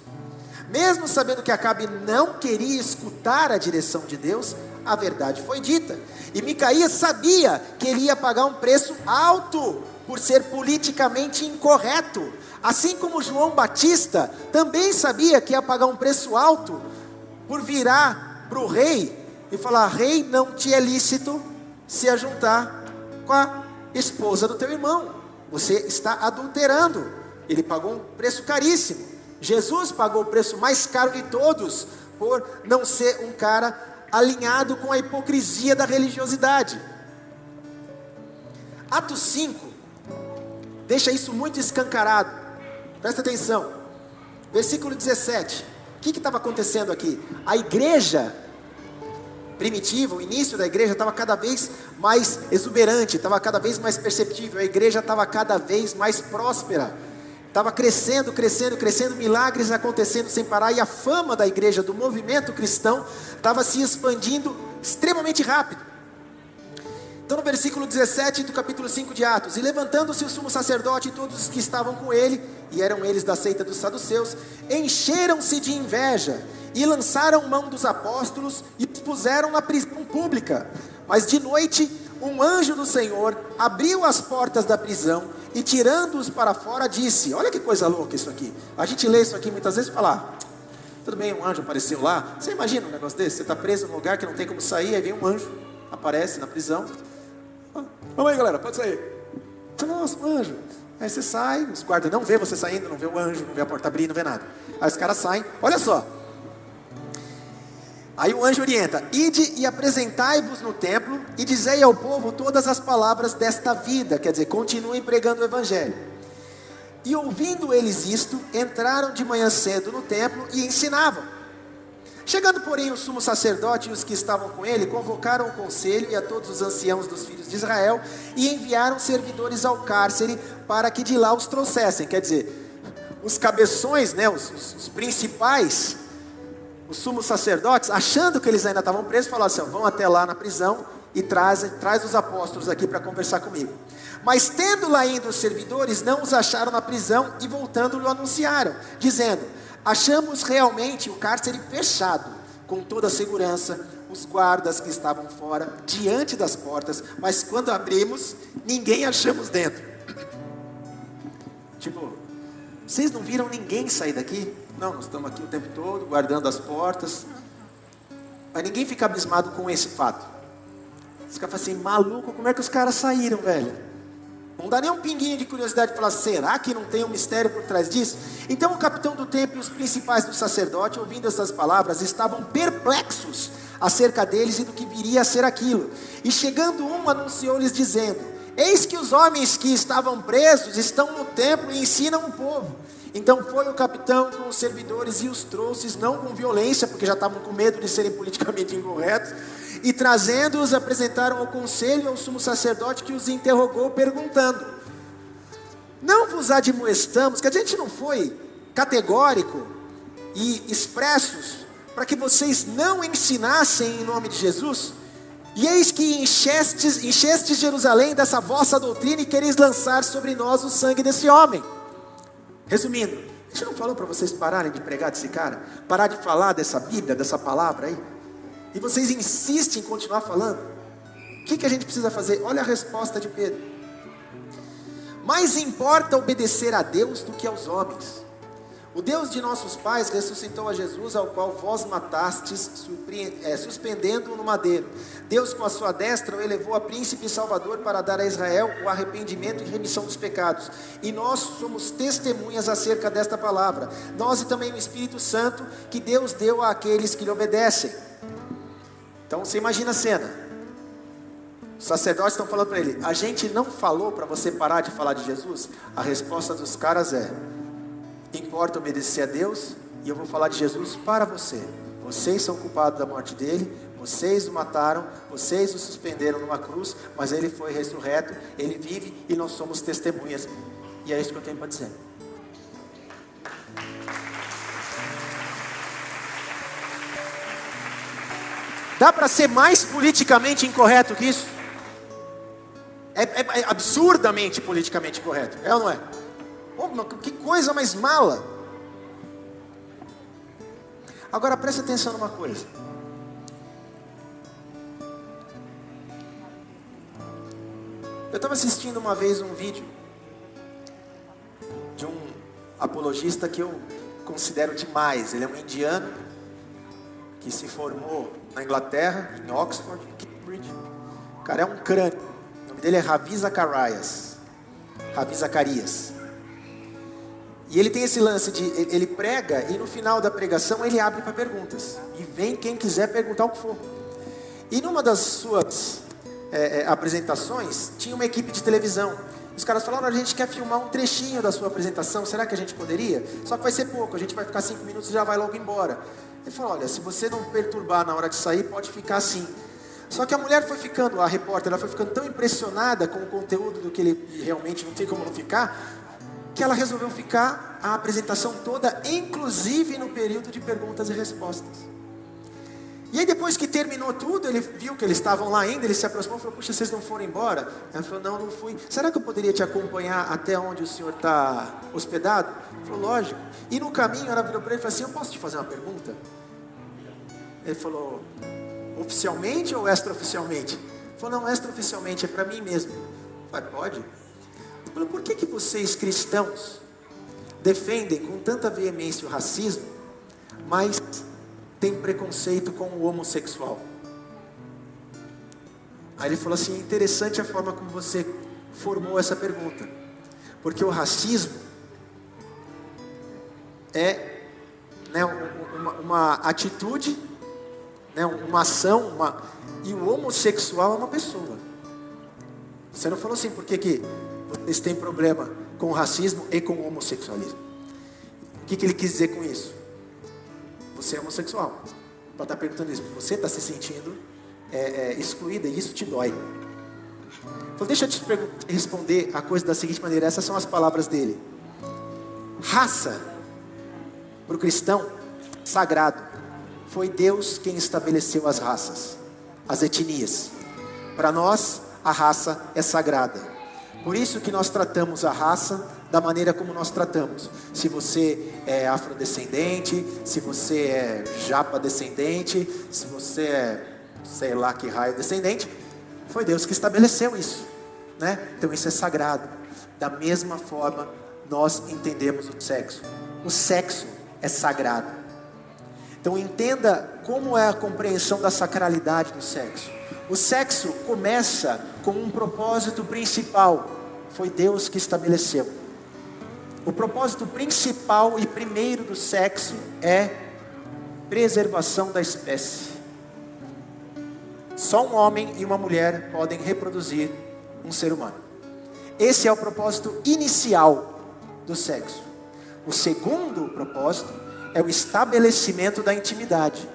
mesmo sabendo que Acabe não queria escutar a direção de Deus, a verdade foi dita. E Micaías sabia que ele ia pagar um preço alto por ser politicamente incorreto. Assim como João Batista também sabia que ia pagar um preço alto por virar para o rei e falar: rei, não te é lícito se ajuntar com a esposa do teu irmão. Você está adulterando. Ele pagou um preço caríssimo. Jesus pagou o preço mais caro de todos por não ser um cara alinhado com a hipocrisia da religiosidade. Atos 5 deixa isso muito escancarado. Presta atenção. Versículo 17. O que estava acontecendo aqui? A igreja primitiva, o início da igreja estava cada vez mais exuberante, estava cada vez mais perceptível. A igreja estava cada vez mais próspera. Estava crescendo, milagres acontecendo sem parar, e a fama da igreja, do movimento cristão, estava se expandindo extremamente rápido. Então no versículo 17 do capítulo 5 de Atos: e levantando-se o sumo sacerdote e todos os que estavam com ele, e eram eles da seita dos saduceus, encheram-se de inveja, e lançaram mão dos apóstolos, e os puseram na prisão pública. Mas de noite, um anjo do Senhor abriu as portas da prisão, e tirando-os para fora, disse: olha que coisa louca isso aqui. A gente lê isso aqui muitas vezes e fala: tudo bem, um anjo apareceu lá. Você imagina um negócio desse? Você está preso num lugar que não tem como sair, aí vem um anjo, aparece na prisão. Vamos aí, galera, pode sair. Nossa, um anjo. Aí você sai, os guardas não vê você saindo, não vê o anjo, não vê a porta abrir, não vê nada. Aí os caras saem, olha só. Aí o anjo orienta: ide e apresentai-vos no templo, e dizei ao povo todas as palavras desta vida. Quer dizer, continuem pregando o evangelho. E ouvindo eles isto, entraram de manhã cedo no templo e ensinavam. Chegando porém o sumo sacerdote e os que estavam com ele, convocaram o conselho e a todos os anciãos dos filhos de Israel, e enviaram servidores ao cárcere para que de lá os trouxessem. Quer dizer, os cabeções, né, os principais, os sumos sacerdotes, achando que eles ainda estavam presos, falaram assim: vão até lá na prisão e traz os apóstolos aqui para conversar comigo. Mas tendo lá indo os servidores, não os acharam na prisão, e voltando lhe anunciaram, dizendo: achamos realmente o cárcere fechado, com toda a segurança, os guardas que estavam fora, diante das portas, mas quando abrimos, ninguém achamos dentro. Tipo, vocês não viram ninguém sair daqui? Não, nós estamos aqui o tempo todo, guardando as portas. Mas ninguém fica abismado com esse fato. Os caras falam assim: maluco, como é que os caras saíram, velho? Não dá nem um pinguinho de curiosidade de falar: será que não tem um mistério por trás disso? Então o capitão do templo e os principais do sacerdote, ouvindo essas palavras, estavam perplexos acerca deles e do que viria a ser aquilo. E chegando um, anunciou-lhes dizendo: eis que os homens que estavam presos estão no templo e ensinam o povo. Então foi o capitão com os servidores e os trouxe, não com violência, porque já estavam com medo de serem politicamente incorretos, e trazendo-os apresentaram ao conselho e ao sumo sacerdote, que os interrogou perguntando: não vos admoestamos, que a gente não foi categórico e expressos para que vocês não ensinassem em nome de Jesus? E eis que enchestes Jerusalém dessa vossa doutrina e quereis lançar sobre nós o sangue desse homem. Resumindo, a gente não falou para vocês pararem de pregar desse cara? Parar de falar dessa Bíblia, dessa palavra aí? E vocês insistem em continuar falando? O que a gente precisa fazer? Olha a resposta de Pedro. Mais importa obedecer a Deus do que aos homens. O Deus de nossos pais ressuscitou a Jesus, ao qual vós matastes, suspendendo-o no madeiro. Deus com a sua destra o elevou a príncipe e salvador para dar a Israel o arrependimento e remissão dos pecados. E nós somos testemunhas acerca desta palavra. Nós e também o Espírito Santo que Deus deu àqueles que lhe obedecem. Então você imagina a cena. Os sacerdotes estão falando para ele: a gente não falou para você parar de falar de Jesus? A resposta dos caras é: importa obedecer a Deus, e eu vou falar de Jesus para você. Vocês são culpados da morte dele, vocês o mataram, vocês o suspenderam numa cruz, mas ele foi ressurreto, ele vive e nós somos testemunhas. E é isso que eu tenho para dizer. Dá para ser mais politicamente incorreto que isso? É absurdamente politicamente incorreto, é ou não é? Oh, que coisa mais mala. Agora preste atenção numa coisa. Eu estava assistindo uma vez um vídeo de um apologista que eu considero demais. Ele é um indiano que se formou na Inglaterra, em Oxford, em Cambridge. O cara é um crânio. O nome dele é Ravi Zacharias. E ele tem esse lance de, ele prega e no final da pregação ele abre para perguntas. E vem quem quiser perguntar o que for. E numa das suas apresentações, tinha uma equipe de televisão. Os caras falaram: a gente quer filmar um trechinho da sua apresentação, será que a gente poderia? Só que vai ser pouco, a gente vai ficar 5 minutos e já vai logo embora. Ele falou: olha, se você não perturbar na hora de sair, pode ficar assim. Só que a mulher foi ficando, a repórter, ela foi ficando tão impressionada com o conteúdo do que ele realmente não tem como não ficar, que ela resolveu ficar a apresentação toda, inclusive no período de perguntas e respostas. E aí depois que terminou tudo, ele viu que eles estavam lá ainda, ele se aproximou e falou: puxa, vocês não foram embora? Ela falou: não fui. Será que eu poderia te acompanhar até onde o senhor está hospedado? Ele falou: lógico. E no caminho ela virou para ele e falou assim: eu posso te fazer uma pergunta? Ele falou: oficialmente ou extraoficialmente? Ele falou: não, extraoficialmente, é para mim mesmo. Eu falei: pode? Ele falou: por que vocês cristãos defendem com tanta veemência o racismo, mas tem preconceito com o homossexual? Aí ele falou assim: é interessante a forma como você formou essa pergunta, porque o racismo é, né, uma atitude, né, uma ação, e o homossexual é uma pessoa. Você não falou assim: por que vocês têm problema com o racismo e com o homossexualismo? O que ele quis dizer com isso? Você é homossexual. Para estar perguntando isso, você está se sentindo excluída e isso te dói. Então deixa eu te responder a coisa da seguinte maneira. Essas são as palavras dele. Raça, para o cristão, sagrado. Foi Deus quem estabeleceu as raças, as etnias. Para nós, a raça é sagrada. Por isso que nós tratamos a raça da maneira como nós tratamos. Se você é afrodescendente, se você é japa descendente, se você é, sei lá que raio descendente, foi Deus que estabeleceu isso, né? Então isso é sagrado. Da mesma forma, nós entendemos o sexo. O sexo é sagrado. Então entenda como é a compreensão da sacralidade do sexo. O sexo começa com um propósito principal. Foi Deus que estabeleceu. O propósito principal e primeiro do sexo é preservação da espécie. Só um homem e uma mulher podem reproduzir um ser humano. Esse é o propósito inicial do sexo. O segundo propósito é o estabelecimento da intimidade,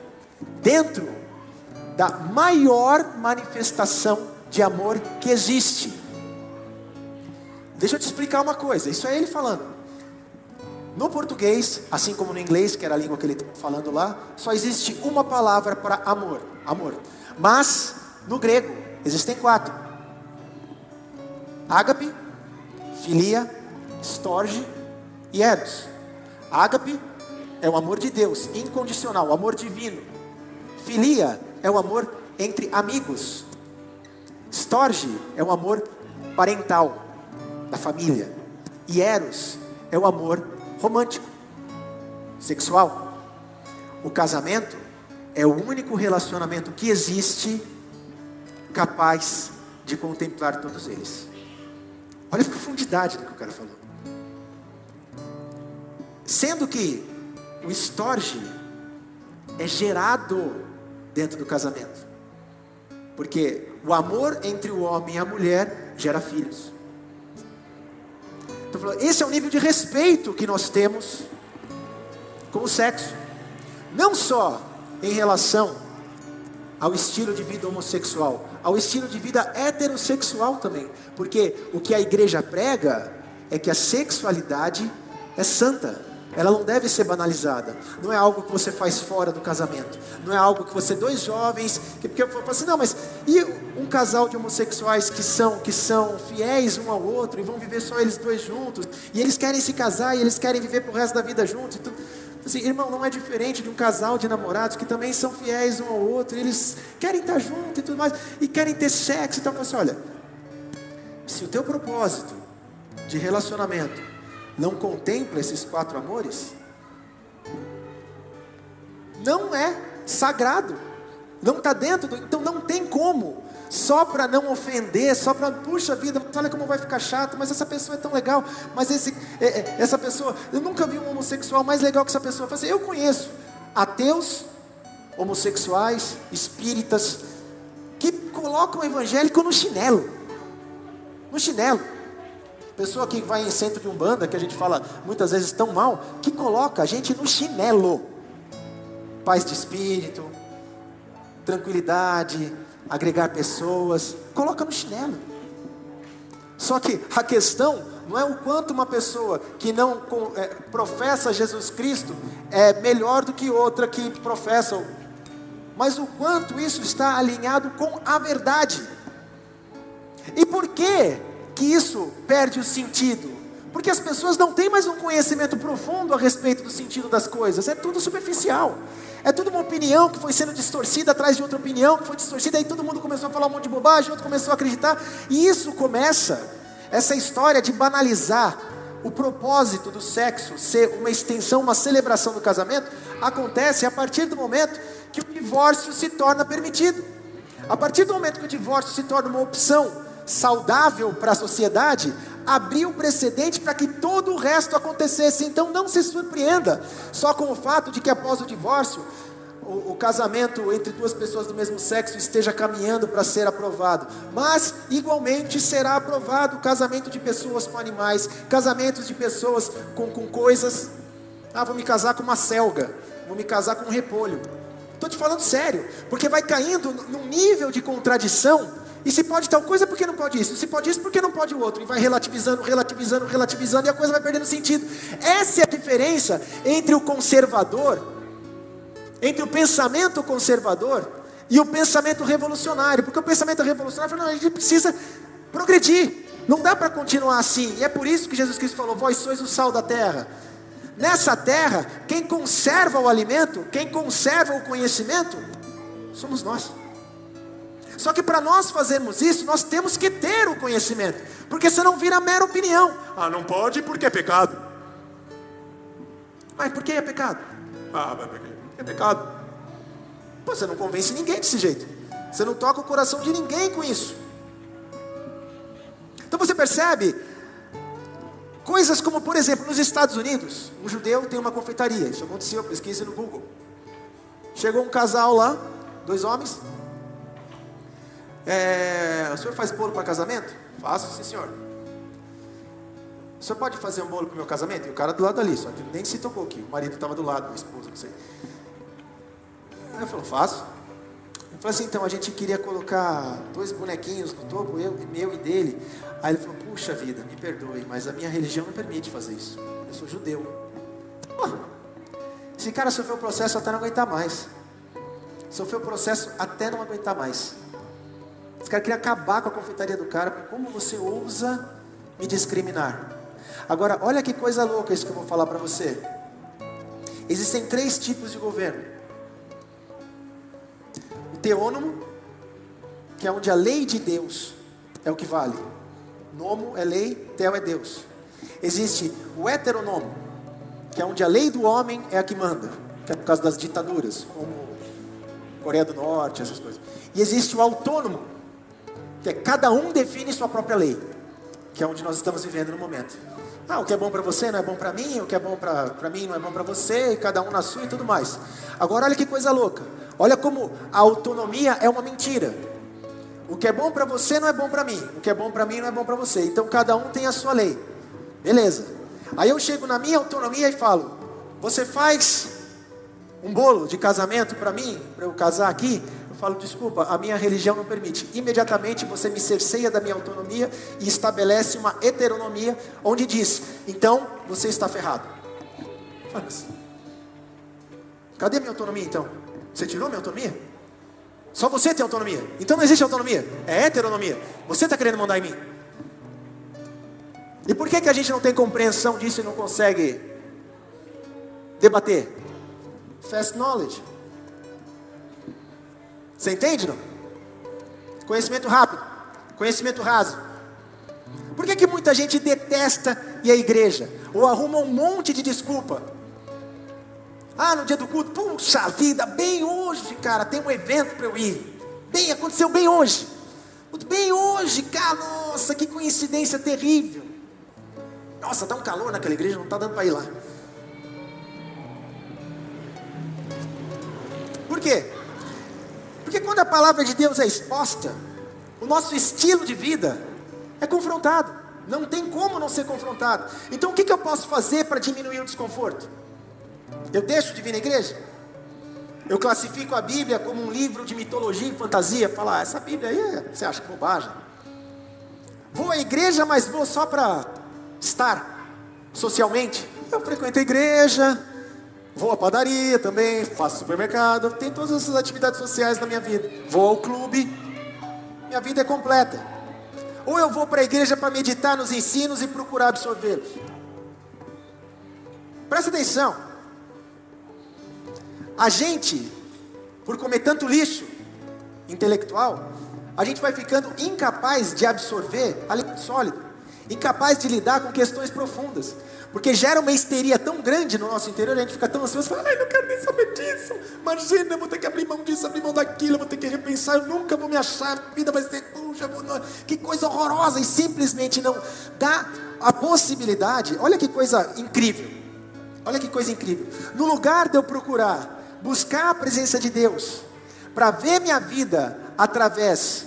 dentro da maior manifestação de amor que existe. Deixa eu te explicar uma coisa, isso é ele falando. No português, assim como no inglês, que era a língua que ele estava falando lá, só existe uma palavra para amor, amor. Mas No grego, existem 4. Ágape, filia, storge e eros. Ágape é o amor de Deus, incondicional, o amor divino. Filia é o amor entre amigos. Storge é o amor parental, da família. E eros é o amor romântico, sexual. O casamento é o único relacionamento que existe capaz de contemplar todos eles. Olha a profundidade do que o cara falou. Sendo que o storge é gerado dentro do casamento. Porque o amor entre o homem e a mulher gera filhos. Então, esse é o nível de respeito que nós temos com o sexo. Não só em relação ao estilo de vida homossexual, ao estilo de vida heterossexual também. Porque o que a igreja prega é que a sexualidade é santa. Ela não deve ser banalizada. Não é algo que você faz fora do casamento. Não é algo que você, 2 jovens, porque eu falo assim, não, mas e um casal de homossexuais que são fiéis um ao outro e vão viver só eles 2 juntos, e eles querem se casar e eles querem viver pro resto da vida juntos e tudo. Assim, irmão, não é diferente de um casal de namorados que também são fiéis um ao outro, e eles querem estar juntos e tudo mais, e querem ter sexo. Então, assim, olha, se o teu propósito de relacionamento não contempla esses 4 amores, não é sagrado, não está dentro então não tem como, só para não ofender, só para, puxa vida, olha como vai ficar chato, mas essa pessoa é tão legal, mas essa pessoa, eu nunca vi um homossexual mais legal que essa pessoa. Assim, eu conheço ateus, homossexuais, espíritas, que colocam o evangélico no chinelo, pessoa que vai em centro de umbanda, que a gente fala muitas vezes tão mal, que coloca a gente no chinelo. Paz de espírito, tranquilidade, agregar pessoas, coloca no chinelo. Só que a questão não é o quanto uma pessoa que não professa Jesus Cristo é melhor do que outra que professa, mas o quanto isso está alinhado com a verdade. E por que isso perde o sentido? Porque as pessoas não têm mais um conhecimento profundo a respeito do sentido das coisas. É tudo superficial. É tudo uma opinião que foi sendo distorcida atrás de outra opinião que foi distorcida. Aí todo mundo começou a falar um monte de bobagem, outro começou a acreditar. E isso começa, essa história de banalizar o propósito do sexo ser uma extensão, uma celebração do casamento, acontece a partir do momento que o divórcio se torna permitido. A partir do momento que o divórcio se torna uma opção saudável para a sociedade, abriu precedente para que todo o resto acontecesse. Então não se surpreenda só com o fato de que após o divórcio o casamento entre 2 pessoas do mesmo sexo esteja caminhando para ser aprovado, mas igualmente será aprovado o casamento de pessoas com animais, casamentos de pessoas com coisas. Vou me casar com uma selga, vou me casar com um repolho. Estou te falando sério, porque vai caindo num nível de contradição. E se pode tal coisa, por que não pode isso? Se pode isso, por que não pode o outro? E vai relativizando, e a coisa vai perdendo sentido. Essa é a diferença entre o conservador, entre o pensamento conservador e o pensamento revolucionário. Porque o pensamento revolucionário fala, não, a gente precisa progredir, não dá para continuar assim. E é por isso que Jesus Cristo falou, vós sois o sal da terra. Nessa terra, quem conserva o alimento, quem conserva o conhecimento, somos nós. Só que para nós fazermos isso, nós temos que ter o conhecimento, porque senão vira mera opinião. Não pode porque é pecado. Mas por que é pecado? Porque é pecado. Pô, você não convence ninguém desse jeito. Você não toca o coração de ninguém com isso. Então você percebe coisas como, por exemplo, nos Estados Unidos, um judeu tem uma confeitaria. Isso aconteceu, pesquise no Google. Chegou um casal lá, 2 homens. O senhor faz bolo para casamento? Faço, sim senhor. O senhor pode fazer um bolo para o meu casamento? E o cara do lado ali, só que nem se tocou aqui. O marido estava do lado, a esposa, não sei. Aí eu falei, faço. Ele falou assim, então a gente queria colocar 2 bonequinhos no topo, meu e dele. Aí ele falou, puxa vida, me perdoe, mas a minha religião não permite fazer isso. Eu sou judeu. Esse cara sofreu o processo até não aguentar mais. Sofreu o processo até não aguentar mais. Os caras queriam acabar com a confeitaria do cara. Como você ousa me discriminar? Agora, olha que coisa louca isso que eu vou falar para você. Existem 3 tipos de governo. O teônomo, que é onde a lei de Deus é o que vale. Nomo é lei, teo é Deus. Existe o heteronomo, que é onde a lei do homem é a que manda, que é por causa das ditaduras, como Coreia do Norte, essas coisas. E existe o autônomo, que é cada um define sua própria lei, que é onde nós estamos vivendo no momento. O que é bom para você não é bom para mim, o que é bom para mim não é bom para você, e cada um na sua e tudo mais. Agora olha que coisa louca, olha como a autonomia é uma mentira. O que é bom para você não é bom para mim, o que é bom para mim não é bom para você, então cada um tem a sua lei, beleza. Aí eu chego na minha autonomia e falo, você faz um bolo de casamento para mim, para eu casar aqui? Eu falo, desculpa, a minha religião não permite. Imediatamente você me cerceia da minha autonomia e estabelece uma heteronomia, onde diz, então você está ferrado. Fala assim, cadê minha autonomia então? Você tirou minha autonomia? Só você tem autonomia, então não existe autonomia, é heteronomia. Você está querendo mandar em mim. E por que a gente não tem compreensão disso e não consegue debater? Fast knowledge. Você entende, não? Conhecimento rápido, conhecimento raso. Por que muita gente detesta ir à igreja? Ou arruma um monte de desculpa? No dia do culto, puxa vida, bem hoje, cara, tem um evento para eu ir. Aconteceu bem hoje. Bem hoje, cara, nossa, que coincidência terrível. Nossa, tá um calor naquela igreja, não está dando para ir lá. Por quê? Porque quando a palavra de Deus é exposta, o nosso estilo de vida é confrontado. Não tem como não ser confrontado. Então o que eu posso fazer para diminuir o desconforto? Eu deixo de vir na igreja? Eu classifico a Bíblia como um livro de mitologia e fantasia? Falar, essa Bíblia aí, você acha que é bobagem? Vou à igreja, mas vou só para estar socialmente? Eu frequento a igreja, vou à padaria também, faço supermercado, tenho todas essas atividades sociais na minha vida. Vou ao clube, minha vida é completa. Ou eu vou para a igreja para meditar nos ensinos e procurar absorvê-los? Presta atenção. A gente, por comer tanto lixo intelectual, a gente vai ficando incapaz de absorver alimento sólido, incapaz de lidar com questões profundas, porque gera uma histeria tão grande no nosso interior, a gente fica tão ansioso, fala, não quero nem saber disso, imagina, eu vou ter que abrir mão disso, abrir mão daquilo, eu vou ter que repensar, eu nunca vou me achar, a vida vai ser, que coisa horrorosa, e simplesmente não dá a possibilidade. Olha que coisa incrível, no lugar de eu procurar buscar a presença de Deus, para ver minha vida através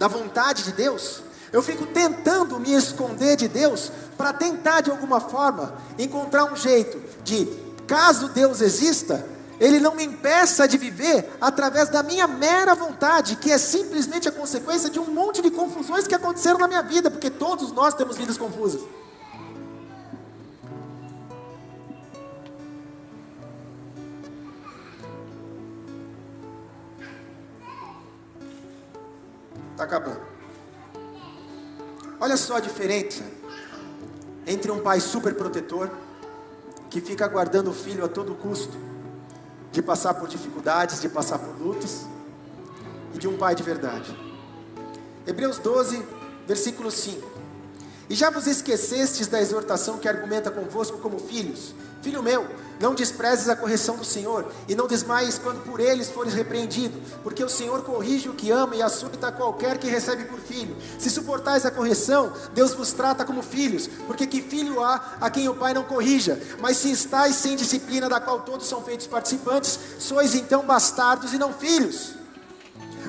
da vontade de Deus, eu fico tentando me esconder de Deus, para tentar de alguma forma, encontrar um jeito de, caso Deus exista, Ele não me impeça de viver através da minha mera vontade, que é simplesmente a consequência de um monte de confusões que aconteceram na minha vida, porque todos nós temos vidas confusas. Está acabando. Olha só a diferença entre um pai super protetor, que fica guardando o filho a todo custo, de passar por dificuldades, de passar por lutas, e de um pai de verdade. Hebreus 12, versículo 5. E já vos esquecestes da exortação que argumenta convosco como filhos? Filho meu, não desprezes a correção do Senhor, e não desmaies quando por eles fores repreendido, porque o Senhor corrige o que ama e açoita qualquer que recebe por filho. Se suportais a correção, Deus vos trata como filhos, porque que filho há a quem o pai não corrija? Mas se estáis sem disciplina, da qual todos são feitos participantes, sois então bastardos e não filhos.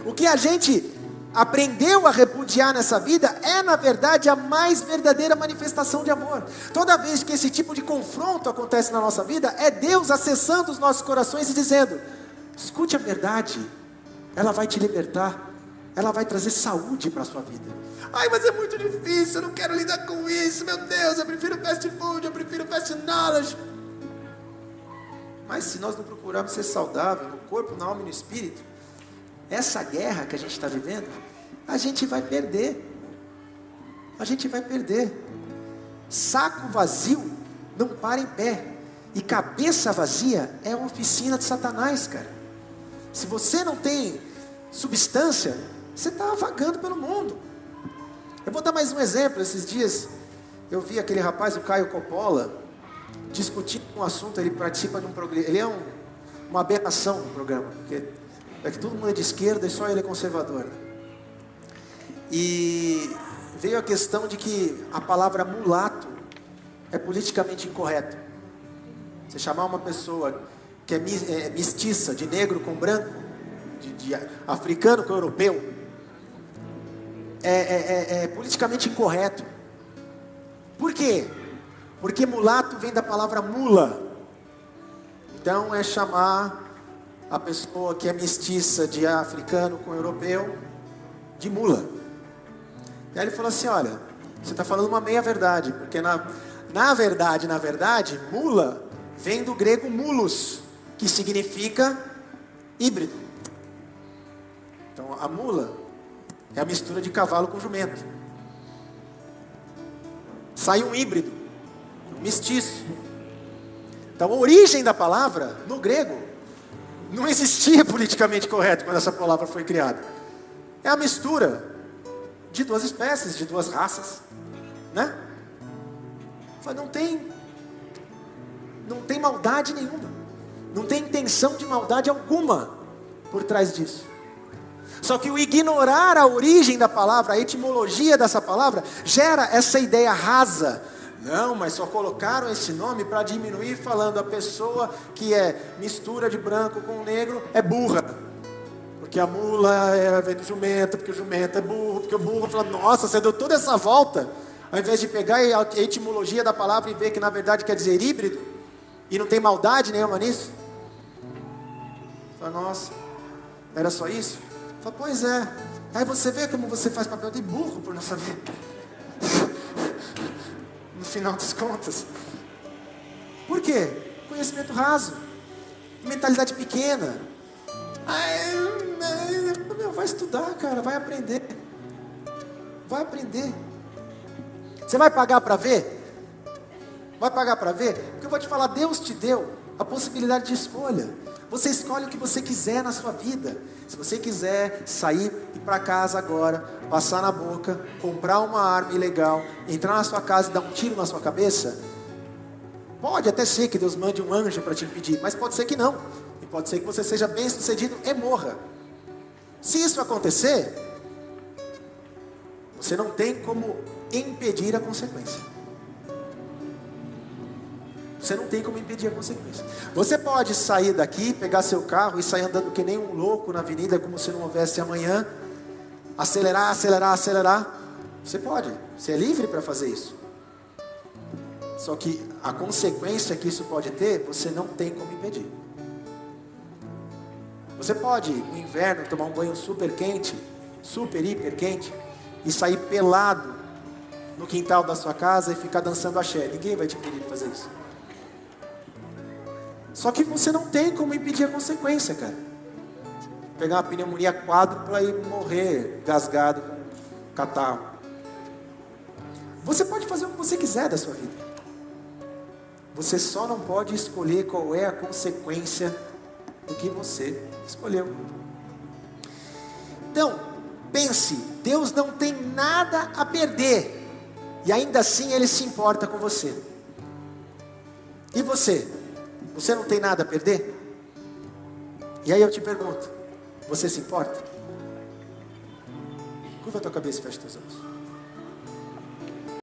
O que a gente aprendeu a repudiar nessa vida é, na verdade, a mais verdadeira manifestação de amor. Toda vez que esse tipo de confronto acontece na nossa vida, é Deus acessando os nossos corações e dizendo: escute a verdade, ela vai te libertar, ela vai trazer saúde para a sua vida. Ai, mas é muito difícil, eu não quero lidar com isso, meu Deus, eu prefiro fast food, eu prefiro fast knowledge. Mas se nós não procurarmos ser saudável no corpo, na alma e no espírito, essa guerra que a gente está vivendo, a gente vai perder. A gente vai perder. Saco vazio não para em pé. E cabeça vazia é a oficina de Satanás, cara. Se você não tem substância, você está vagando pelo mundo. Eu vou dar mais um exemplo. Esses dias eu vi aquele rapaz, o Caio Coppola, discutindo um assunto. Ele participa de um programa. Ele é uma aberração no programa, porque é que todo mundo é de esquerda e só ele é conservador. E veio a questão de que a palavra mulato é politicamente incorreto. Você chamar uma pessoa que é mestiça, de negro com branco, de africano com europeu, é politicamente incorreto. Por quê? Porque mulato vem da palavra mula. Então é chamar a pessoa que é mestiça de africano com europeu de mula. E aí ele falou assim, olha, você está falando uma meia verdade, porque na verdade, mula vem do grego mulos, que significa híbrido. Então a mula é a mistura de cavalo com jumento. Sai um híbrido, um mestiço. Então a origem da palavra, no grego, não existia politicamente correto quando essa palavra foi criada. É a mistura de duas espécies, de duas raças, né? Não tem maldade nenhuma, não tem intenção de maldade alguma por trás disso. Só que o ignorar a origem da palavra, a etimologia dessa palavra, gera essa ideia rasa. Não, mas só colocaram esse nome para diminuir, falando a pessoa que é mistura de branco com negro é burra. Porque a mula vem do jumento, porque o jumento é burro, porque o burro fala, nossa, você deu toda essa volta, ao invés de pegar a etimologia da palavra e ver que na verdade quer dizer híbrido, e não tem maldade nenhuma nisso. Fala, nossa, era só isso? Fala, pois é. Aí você vê como você faz papel de burro por não saber. No final das contas. Por quê? Conhecimento raso, mentalidade pequena. Vai estudar, cara, vai aprender. Vai aprender. Você vai pagar para ver? Vai pagar para ver? Porque eu vou te falar, Deus te deu a possibilidade de escolha. Você escolhe o que você quiser na sua vida. Se você quiser sair, ir para casa agora, passar na boca, comprar uma arma ilegal, entrar na sua casa e dar um tiro na sua cabeça, pode até ser que Deus mande um anjo para te impedir, mas pode ser que não. E pode ser que você seja bem sucedido e morra. Se isso acontecer, você não tem como impedir a consequência. Você não tem como impedir a consequência. Você pode sair daqui, pegar seu carro e sair andando que nem um louco na avenida, como se não houvesse amanhã. Acelerar. Você pode. Você é livre para fazer isso. Só que a consequência que isso pode ter, você não tem como impedir. Você pode, no inverno, tomar um banho super quente, super hiper quente, e sair pelado no quintal da sua casa e ficar dançando axé. Ninguém vai te impedir de fazer isso. Só que você não tem como impedir a consequência, cara. Pegar uma pneumonia quádrupla e morrer gasgado com catarro. Você pode fazer o que você quiser da sua vida. Você só não pode escolher qual é a consequência do que você escolheu. Então, pense, Deus não tem nada a perder. E ainda assim Ele se importa com você. E você? Você não tem nada a perder? E aí eu te pergunto, você se importa? Curva a tua cabeça e fecha teus olhos.